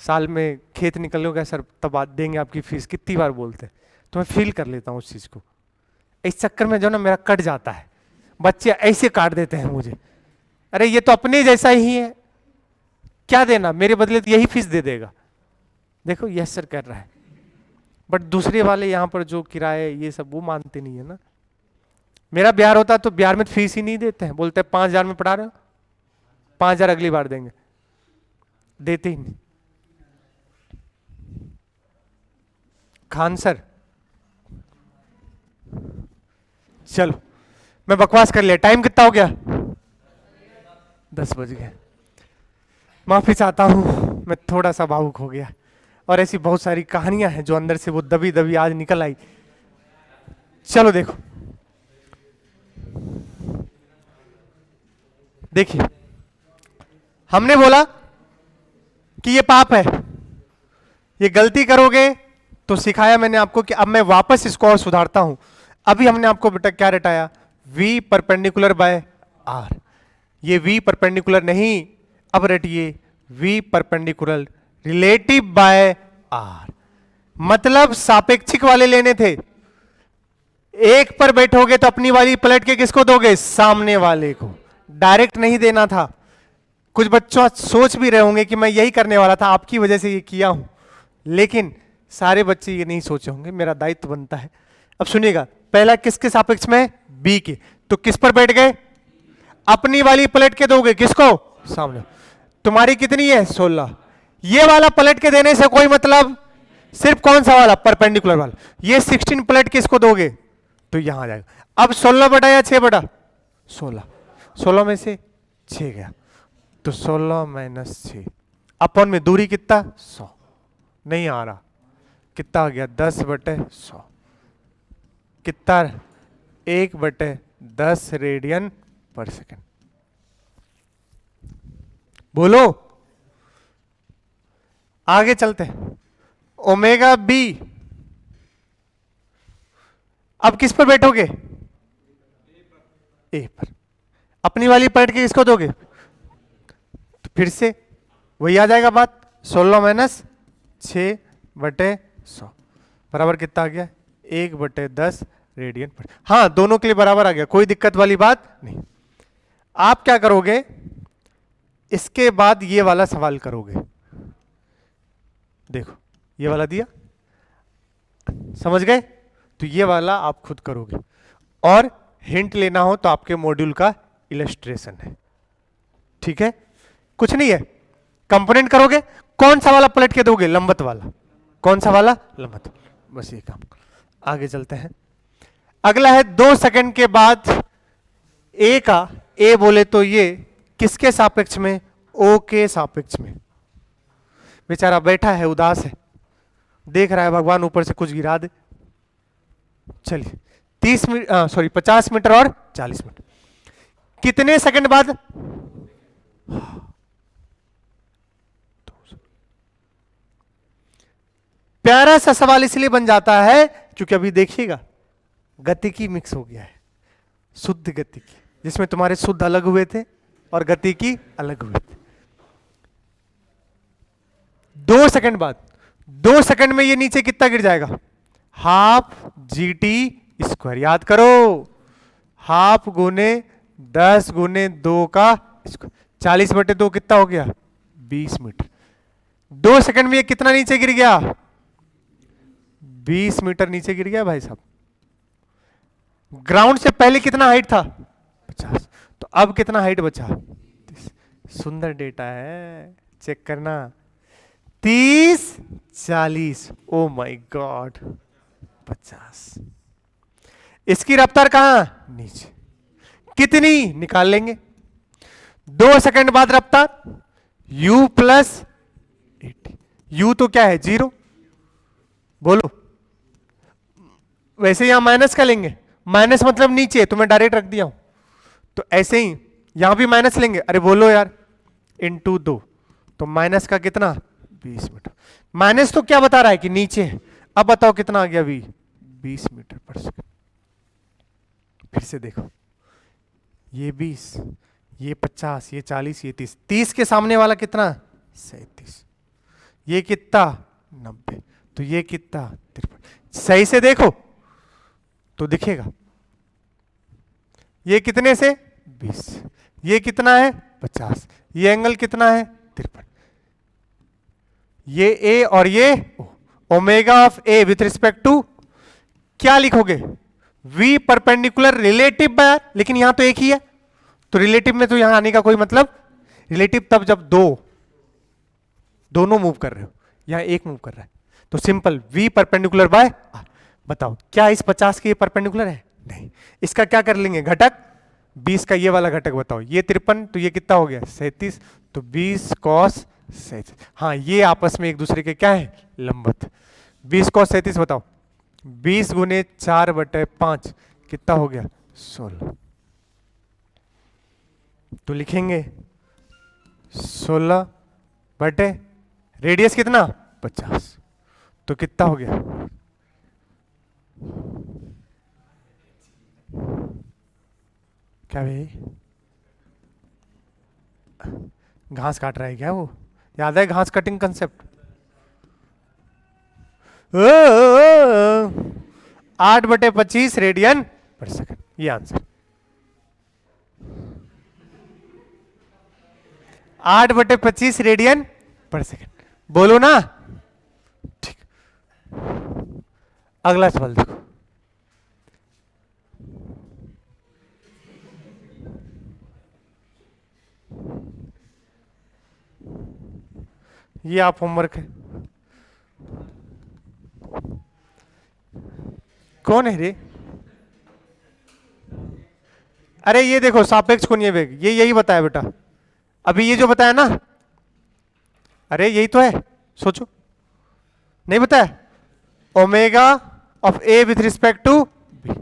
साल में खेत निकलोगे सर तब देंगे आपकी फीस, कितनी बार बोलते हैं, तो मैं फील कर लेता हूँ उस चीज़ को। इस चक्कर में जो ना मेरा कट जाता है, बच्चे ऐसे काट देते हैं मुझे, अरे ये तो अपने जैसा ही है, क्या देना, मेरे बदले तो यही फीस दे देगा। देखो यस सर कर रहा है, बट दूसरे वाले यहाँ पर जो किराए ये सब वो मानते नहीं है ना। मेरा बिहार होता तो बिहार में फीस ही नहीं देते हैं, बोलते हैं 5,000 में पढ़ा रहे हो, 5,000 अगली बार देंगे, देते ही नहीं। खान सर, चलो मैं बकवास कर लिया, टाइम कितना हो गया? 10 बज गए। माफी चाहता हूं, मैं थोड़ा सा भावुक हो गया, और ऐसी बहुत सारी कहानियां हैं जो अंदर से वो दबी दबी आज निकल आई। चलो देखो, देखिए हमने बोला कि ये पाप है, ये गलती करोगे तो सिखाया मैंने आपको कि अब मैं वापस इसको और सुधारता हूं। अभी हमने आपको बेटा क्या रटाया, v परपेंडिकुलर बाय r। ये v परपेंडिकुलर नहीं, अब रटिए v perpendicular relative by r। मतलब सापेक्षिक वाले लेने थे। एक पर बैठोगे तो अपनी वाली पलट के किसको दोगे, सामने वाले को, डायरेक्ट नहीं देना था। कुछ बच्चों सोच भी रहे होंगे कि मैं यही करने वाला था, आपकी वजह से ये किया हूं, लेकिन सारे बच्चे ये नहीं सोचे होंगे, मेरा दायित्व बनता है। अब सुनिएगा, पहला किसके सापेक्ष में, बी के, तो किस पर बैठ गए, अपनी वाली पलट के दोगे किसको, सामने। तुम्हारी कितनी है 16, ये वाला पलट के देने से कोई मतलब, सिर्फ कौन सा वाला, परपेंडिकुलर वाला। ये 16 पलट के इसको दोगे तो यहां आ जाएगा। अब 16 बटा या 6 बटा 16, 16 में से 6 गया तो 16 माइनस 6 अपन में दूरी कितना 100, नहीं आ रहा, कितना आ गया 10 बटे 100, कितना 1 बटे 10 रेडियन पर सेकेंड। बोलो आगे चलते हैं। ओमेगा बी, अब किस पर बैठोगे, ए पर, अपनी वाली पलट के किसको दोगे, तो फिर से वही आ जाएगा बात, 16 माइनस 6 बटे 100 बराबर कितना आ गया, 1 बटे 10 रेडियन पर। हाँ दोनों के लिए बराबर आ गया, कोई दिक्कत वाली बात नहीं। आप क्या करोगे, इसके बाद ये वाला सवाल करोगे, देखो ये वाला दिया, समझ गए, तो ये वाला आप खुद करोगे, और हिंट लेना हो तो आपके मॉड्यूल का इलस्ट्रेशन है, ठीक है, कुछ नहीं है। कंपोनेंट करोगे, कौन सा वाला पलट के दोगे, लंबत वाला, कौन सा वाला, लंबत, बस ये काम। आगे चलते हैं, अगला है 2 सेकंड के बाद ए का, ए बोले तो ये किसके सापेक्ष में, ओ के सापेक्ष में। बेचारा बैठा है, उदास है, देख रहा है भगवान ऊपर से कुछ गिरा दे। चलिए 30 मिनट, सॉरी 50 मीटर और 40 मिनट, कितने सेकंड बाद, प्यारा सा सवाल इसलिए बन जाता है क्योंकि अभी देखिएगा गतिकी मिक्स हो गया है, शुद्ध गतिकी, जिसमें तुम्हारे शुद्ध अलग हुए थे और गतिकी अलग हुए थे। 2 सेकंड बाद, 2 सेकंड में ये नीचे कितना गिर जाएगा, हाफ जी टी स्क्वायर, याद करो, हाफ गुने 10 गुने 2 का स्क्वायर, 40 बटे 2 कितना हो गया, 20 मीटर। 2 सेकंड में ये कितना नीचे गिर गया, 20 मीटर नीचे गिर गया भाई साहब। ग्राउंड से पहले कितना हाइट था, 50, तो अब कितना हाइट बचा, सुंदर डेटा है, चेक करना, 30 40, ओ माय गॉड 50। इसकी रफ्तार कहां, नीचे, कितनी निकाल लेंगे, 2 सेकंड बाद रफ्तार u प्लस 80, u तो क्या है 0, बोलो, वैसे यहां माइनस का लेंगे, माइनस मतलब नीचे, तो मैं डायरेक्ट रख दिया हूं, तो ऐसे ही यहां भी माइनस लेंगे, अरे बोलो यार, इंटू 2, तो माइनस का कितना 20 मीटर, माइनस तो क्या बता रहा है कि नीचे है। अब बताओ कितना आ गया v, 20 मीटर पर सेकंड। फिर से देखो, ये 20, ये 50, ये 40, ये 30, 30 के सामने वाला कितना 37, ये कितना 90, तो ये कितना 53। सही से देखो तो दिखेगा, ये कितने से 20, ये कितना है 50, ये एंगल कितना है 53, ये ए और ये o, omega of A with respect to क्या लिखोगे, v परपेंडिकुलर रिलेटिव बाय, लेकिन यहां तो एक ही है, तो रिलेटिव में तो यहां आने का कोई मतलब, रिलेटिव तब जब दोनों मूव कर रहे हो, यहां एक मूव कर रहा है, तो सिंपल v परपेंडिकुलर बाय। बताओ क्या इस 50 के ये परपेंडिकुलर है, नहीं, इसका क्या कर लेंगे घटक, 20 का ये वाला घटक बताओ, ये 53, तो ये कितना हो गया 37, तो 20 कॉस 37, हाँ ये आपस में एक दूसरे के क्या है लंबवत। 20 कॉस 37 बताओ, 20 गुने 4 बटे 5 कितना हो गया 16, तो लिखेंगे 16 बटे रेडियस कितना 50, तो कितना हो गया क्या भाई, घास काट रहा है क्या वो? याद है घास कटिंग कंसेप्ट? 8/25 रेडियन पर सेकंड, ये आंसर। 8/25 रेडियन पर सेकंड, बोलो ना। ठीक, अगला सवाल देखो। ये आप होमवर्क है। कौन है रे? अरे ये देखो, सापेक्ष कोणीय वेग, ये यही बताया बेटा अभी, ये जो बताया ना, अरे यही तो है, सोचो। नहीं बताया? Omega of A with respect to B,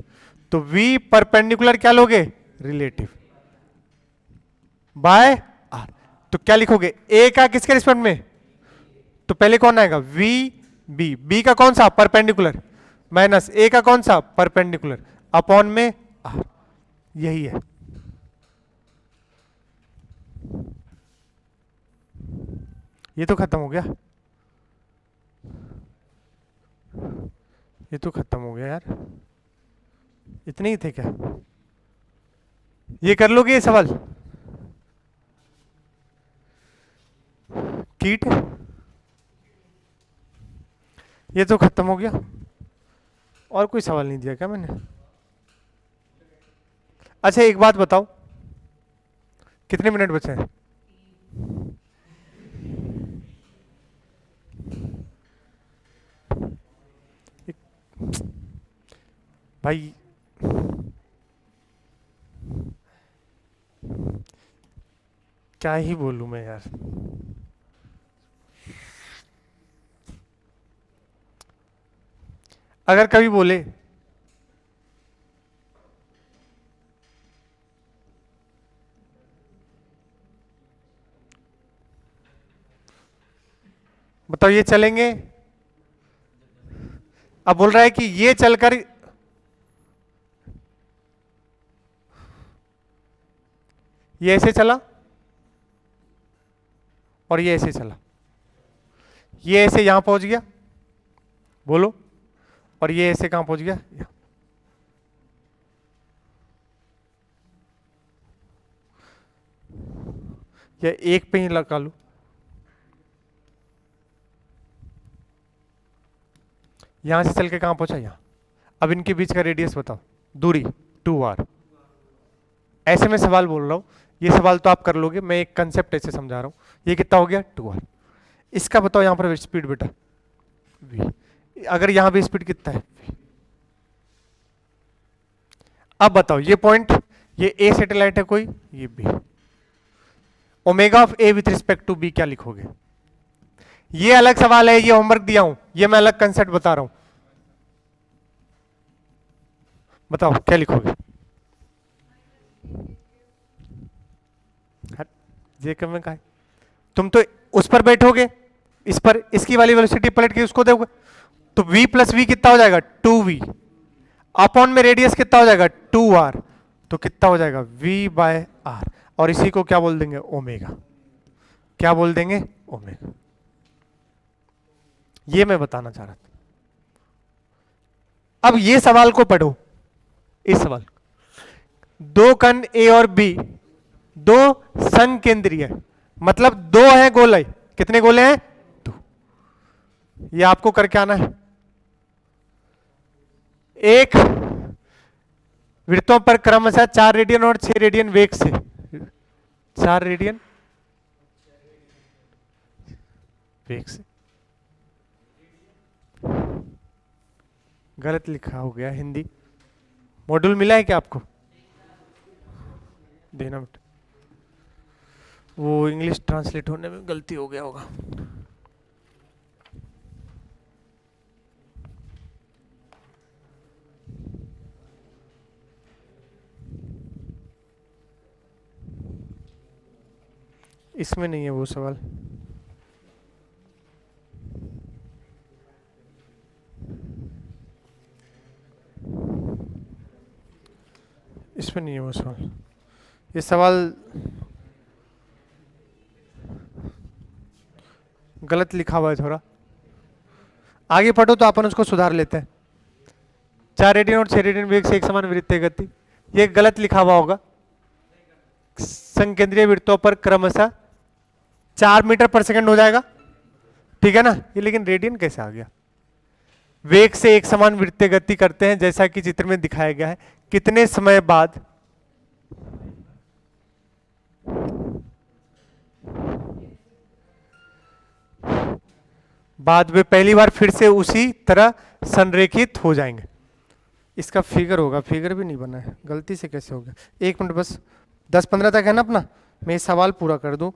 तो वी परपेंडिकुलर क्या लोगे? Relative by R. तो क्या लिखोगे? ए का किसके रिस्पेक्ट में? तो पहले कौन आएगा? वी बी, बी का कौन सा? परपेंडिकुलर, माइनस ए का कौन सा? परपेंडिकुलर, अपॉन में आर, यही है। ये तो खत्म हो गया, ये तो खत्म हो गया यार, इतने ही थे क्या? ये कर लोगे ये सवाल? कीट, ये तो खत्म हो गया। और कोई सवाल नहीं दिया क्या मैंने? अच्छा एक बात बताओ, कितने मिनट बचे हैं? भाई क्या ही बोलूं मैं यार। अगर कभी बोले बताओ ये चलेंगे, अब बोल रहा है कि ये चलकर, ये ऐसे चला और ये ऐसे चला, ये ऐसे यहां पहुंच गया, बोलो, और ये ऐसे कहां पहुंच गया? यहाँ। या एक पे ही लगा लो, यहां से चल के कहां पहुंचा? यहां। अब इनके बीच का रेडियस बताओ, दूरी 2r। ऐसे में सवाल बोल रहा हूं, ये सवाल तो आप कर लोगे, मैं एक कंसेप्ट ऐसे समझा रहा हूं। ये कितना हो गया? 2r। इसका बताओ यहां पर स्पीड बेटा v, अगर यहां भी स्पीड कितना है? v। अब बताओ ये पॉइंट, ये ए सैटेलाइट है कोई, ये B, omega of A with respect to B क्या लिखोगे? ये अलग सवाल है, ये होमवर्क दिया हूं, ये मैं अलग कंसेप्ट बता रहा हूं। बताओ क्या लिखोगे? जे कम में कहा है? तुम तो उस पर बैठोगे, इस पर इसकी वाली वेलोसिटी पलट के उसको दोगे, तो v प्लस वी कितना हो जाएगा? 2v, अपॉन में रेडियस कितना हो जाएगा? 2r, तो कितना हो जाएगा? v बाय आर, और इसी को क्या बोल देंगे? ओमेगा। क्या बोल देंगे? ओमेगा। ये मैं बताना चाह रहा था। अब ये सवाल को पढ़ो, इस सवाल, दो कण ए और बी, दो संकेंद्रीय, मतलब दो हैं गोले, कितने गोले हैं? दो। ये आपको करके आना है। एक वृत्तों पर क्रमशः 4 रेडियन और 6 रेडियन वेग से, 4 रेडियन वेग से, गलत लिखा हो गया हिंदी। मॉड्यूल मिला है क्या आपको? देना बेटा, वो इंग्लिश ट्रांसलेट होने में गलती हो गया होगा। इसमें नहीं है वो सवाल। इसमें नहीं है वो सवाल। ये सवाल गलत लिखा हुआ है थोड़ा, आगे पढ़ो तो अपन उसको सुधार लेते हैं। 4 रेडियन और 6 रेडियन वेग से एक समान वृत्तीय गति, ये गलत लिखा हुआ होगा। संकेंद्रीय वृत्तों पर क्रमशः 4 मीटर पर सेकंड हो जाएगा, ठीक है ना। ये लेकिन रेडियन कैसे आ गया? वेग से एक समान वृत्तीय गति करते हैं जैसा कि चित्र में दिखाया गया है, कितने समय बाद वे पहली बार फिर से उसी तरह संरेखित हो जाएंगे। इसका फिगर होगा, फिगर भी नहीं बना है, गलती से कैसे हो गया? एक मिनट बस, 10-15 तक है ना अपना, मैं ये सवाल पूरा कर दूं।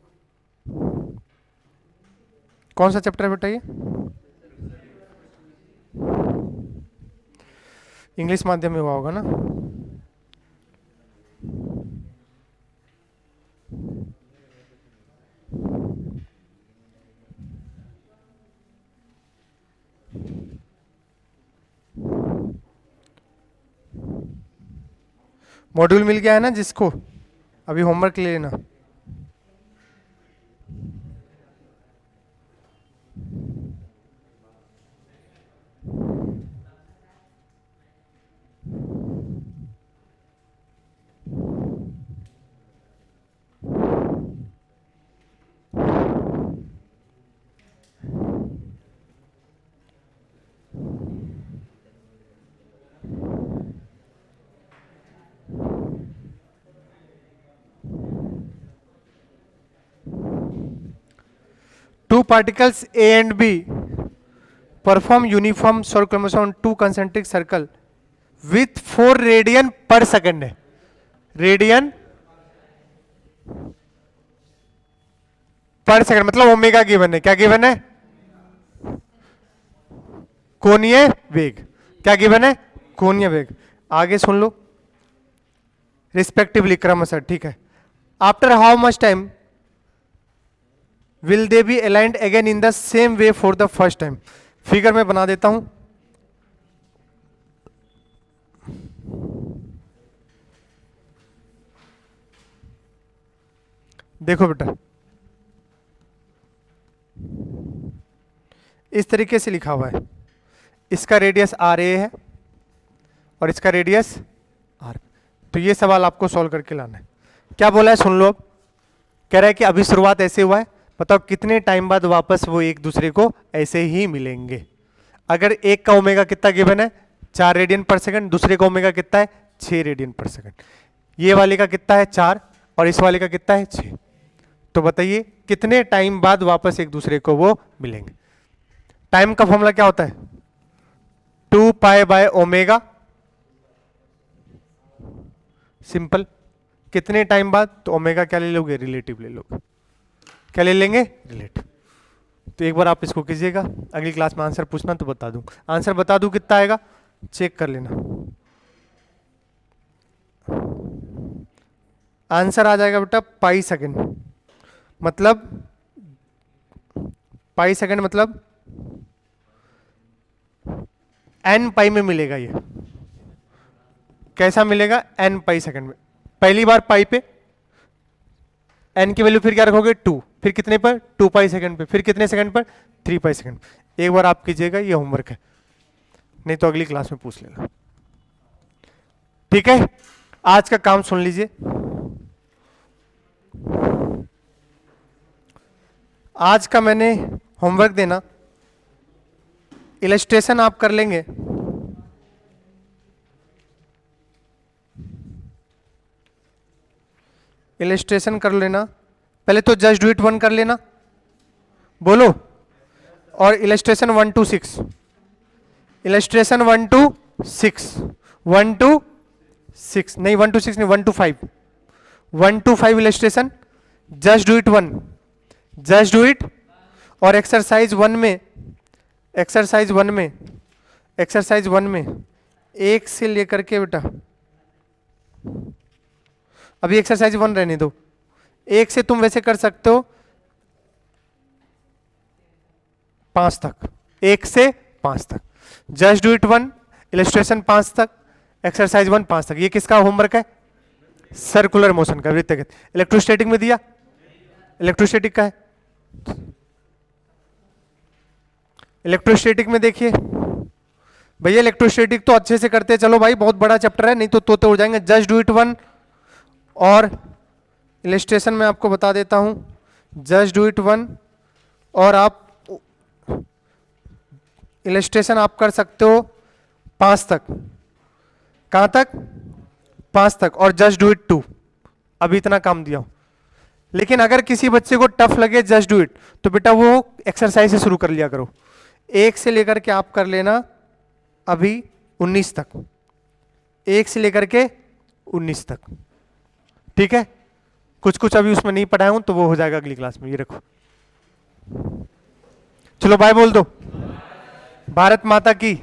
कौन सा चैप्टर है बेटा ये? इंग्लिश माध्यम में हुआ होगा ना। मॉड्यूल मिल गया है ना जिसको, अभी होमवर्क ले लेना। Two particles A and B perform uniform circumference on two concentric circle with 4 radian पर सेकंड है। रेडियन पर सेकंड मतलब ओमेगा गिवन है। क्या गिवन है? कोणीय वेग। क्या गिवन है? कोणीय वेग। आगे सुन लो, रिस्पेक्टिवली क्रमशः, ठीक है। After how much time will they B aligned again in the same way for the first time? Figure में बना देता हूं। देखो बेटा, इस तरीके से लिखा हुआ है, इसका रेडियस आर ए है और इसका रेडियस आर। तो ये सवाल आपको सॉल्व करके लाना है। क्या बोला है सुन लो। अब कह रहा है कि अभी शुरुआत ऐसे हुआ है, बताओ कितने टाइम बाद वापस वो एक दूसरे को ऐसे ही मिलेंगे। अगर एक का ओमेगा कितना गिवन है? 4 रेडियन पर सेकंड, दूसरे का ओमेगा कितना है? 6 रेडियन पर सेकंड। ये वाले का कितना है? 4, और इस वाले का कितना है? 6। तो बताइए कितने टाइम बाद वापस एक दूसरे को वो मिलेंगे। टाइम का फॉर्मूला क्या होता है? 2 पाई बाय ओमेगा। सिंपल। कितने टाइम बाद? तो ओमेगा क्या ले लोगे? रिलेटिव ले लोगे। क्या ले लेंगे? रिलेटिव। तो एक बार आप इसको कीजिएगा, अगली क्लास में आंसर पूछना तो बता दूं। आंसर बता दूं कितना आएगा, चेक कर लेना। आंसर आ जाएगा बेटा पाई सेकंड। मतलब पाई सेकंड मतलब एन पाई में मिलेगा। ये कैसा मिलेगा? एन पाई सेकंड में। पहली बार पाई पे, एन की वैल्यू फिर क्या रखोगे? 2, फिर कितने पर? 2 पाई सेकंड पे, फिर कितने सेकंड पर? 3 पाई सेकंड। एक बार आप कीजिएगा, ये होमवर्क है, नहीं तो अगली क्लास में पूछ लेना, ठीक है। आज का काम सुन लीजिए। आज का मैंने होमवर्क देना, इलस्ट्रेशन आप कर लेंगे। इलस्ट्रेशन कर लेना। पहले तो जस्ट डू इट 1 कर लेना, बोलो। और illustration 1 to 6, illustration 1 to 6, 1 to 6 नहीं, 1 to 6 नहीं, 1 to 5, 1 to 5 illustration. Just do it 1, just do it. और एक्सरसाइज 1 में, एक्सरसाइज 1 में, एक्सरसाइज 1 में 1 से लेकर के बेटा, अभी एक्सरसाइज 1 रहने दो, 1 से तुम वैसे कर सकते हो 5 तक, 1 से 5 तक। जस्ट डू इट 1, इलस्ट्रेशन 5 तक, एक्सरसाइज 1 5 तक। ये किसका होमवर्क है? सर्कुलर मोशन का, वृत्तगत। इलेक्ट्रोस्टैटिक में दिया, इलेक्ट्रोस्टैटिक का है। इलेक्ट्रोस्टैटिक में देखिए भैया, इलेक्ट्रोस्टैटिक तो अच्छे से करते हैं, चलो भाई बहुत बड़ा चैप्टर है, नहीं तो तोते उड़ जाएंगे। जस्ट डू इट वन, और इलस्ट्रेशन में आपको बता देता हूं, जस्ट डू इट वन, और आप इलस्ट्रेशन आप कर सकते हो 5 तक। कहां तक? 5 तक। और जस्ट डू इट 2, अभी इतना काम दिया हूं। लेकिन अगर किसी बच्चे को टफ लगे जस्ट डू इट, तो बेटा वो एक्सरसाइज से शुरू कर लिया करो। 1 से लेकर के आप कर लेना अभी 19 तक, 1 से लेकर के 19 तक, ठीक है। कुछ कुछ अभी उसमें नहीं पढ़ाया हूं, तो वो हो जाएगा अगली क्लास में। ये रखो, चलो बाय बोल दो। भारत माता की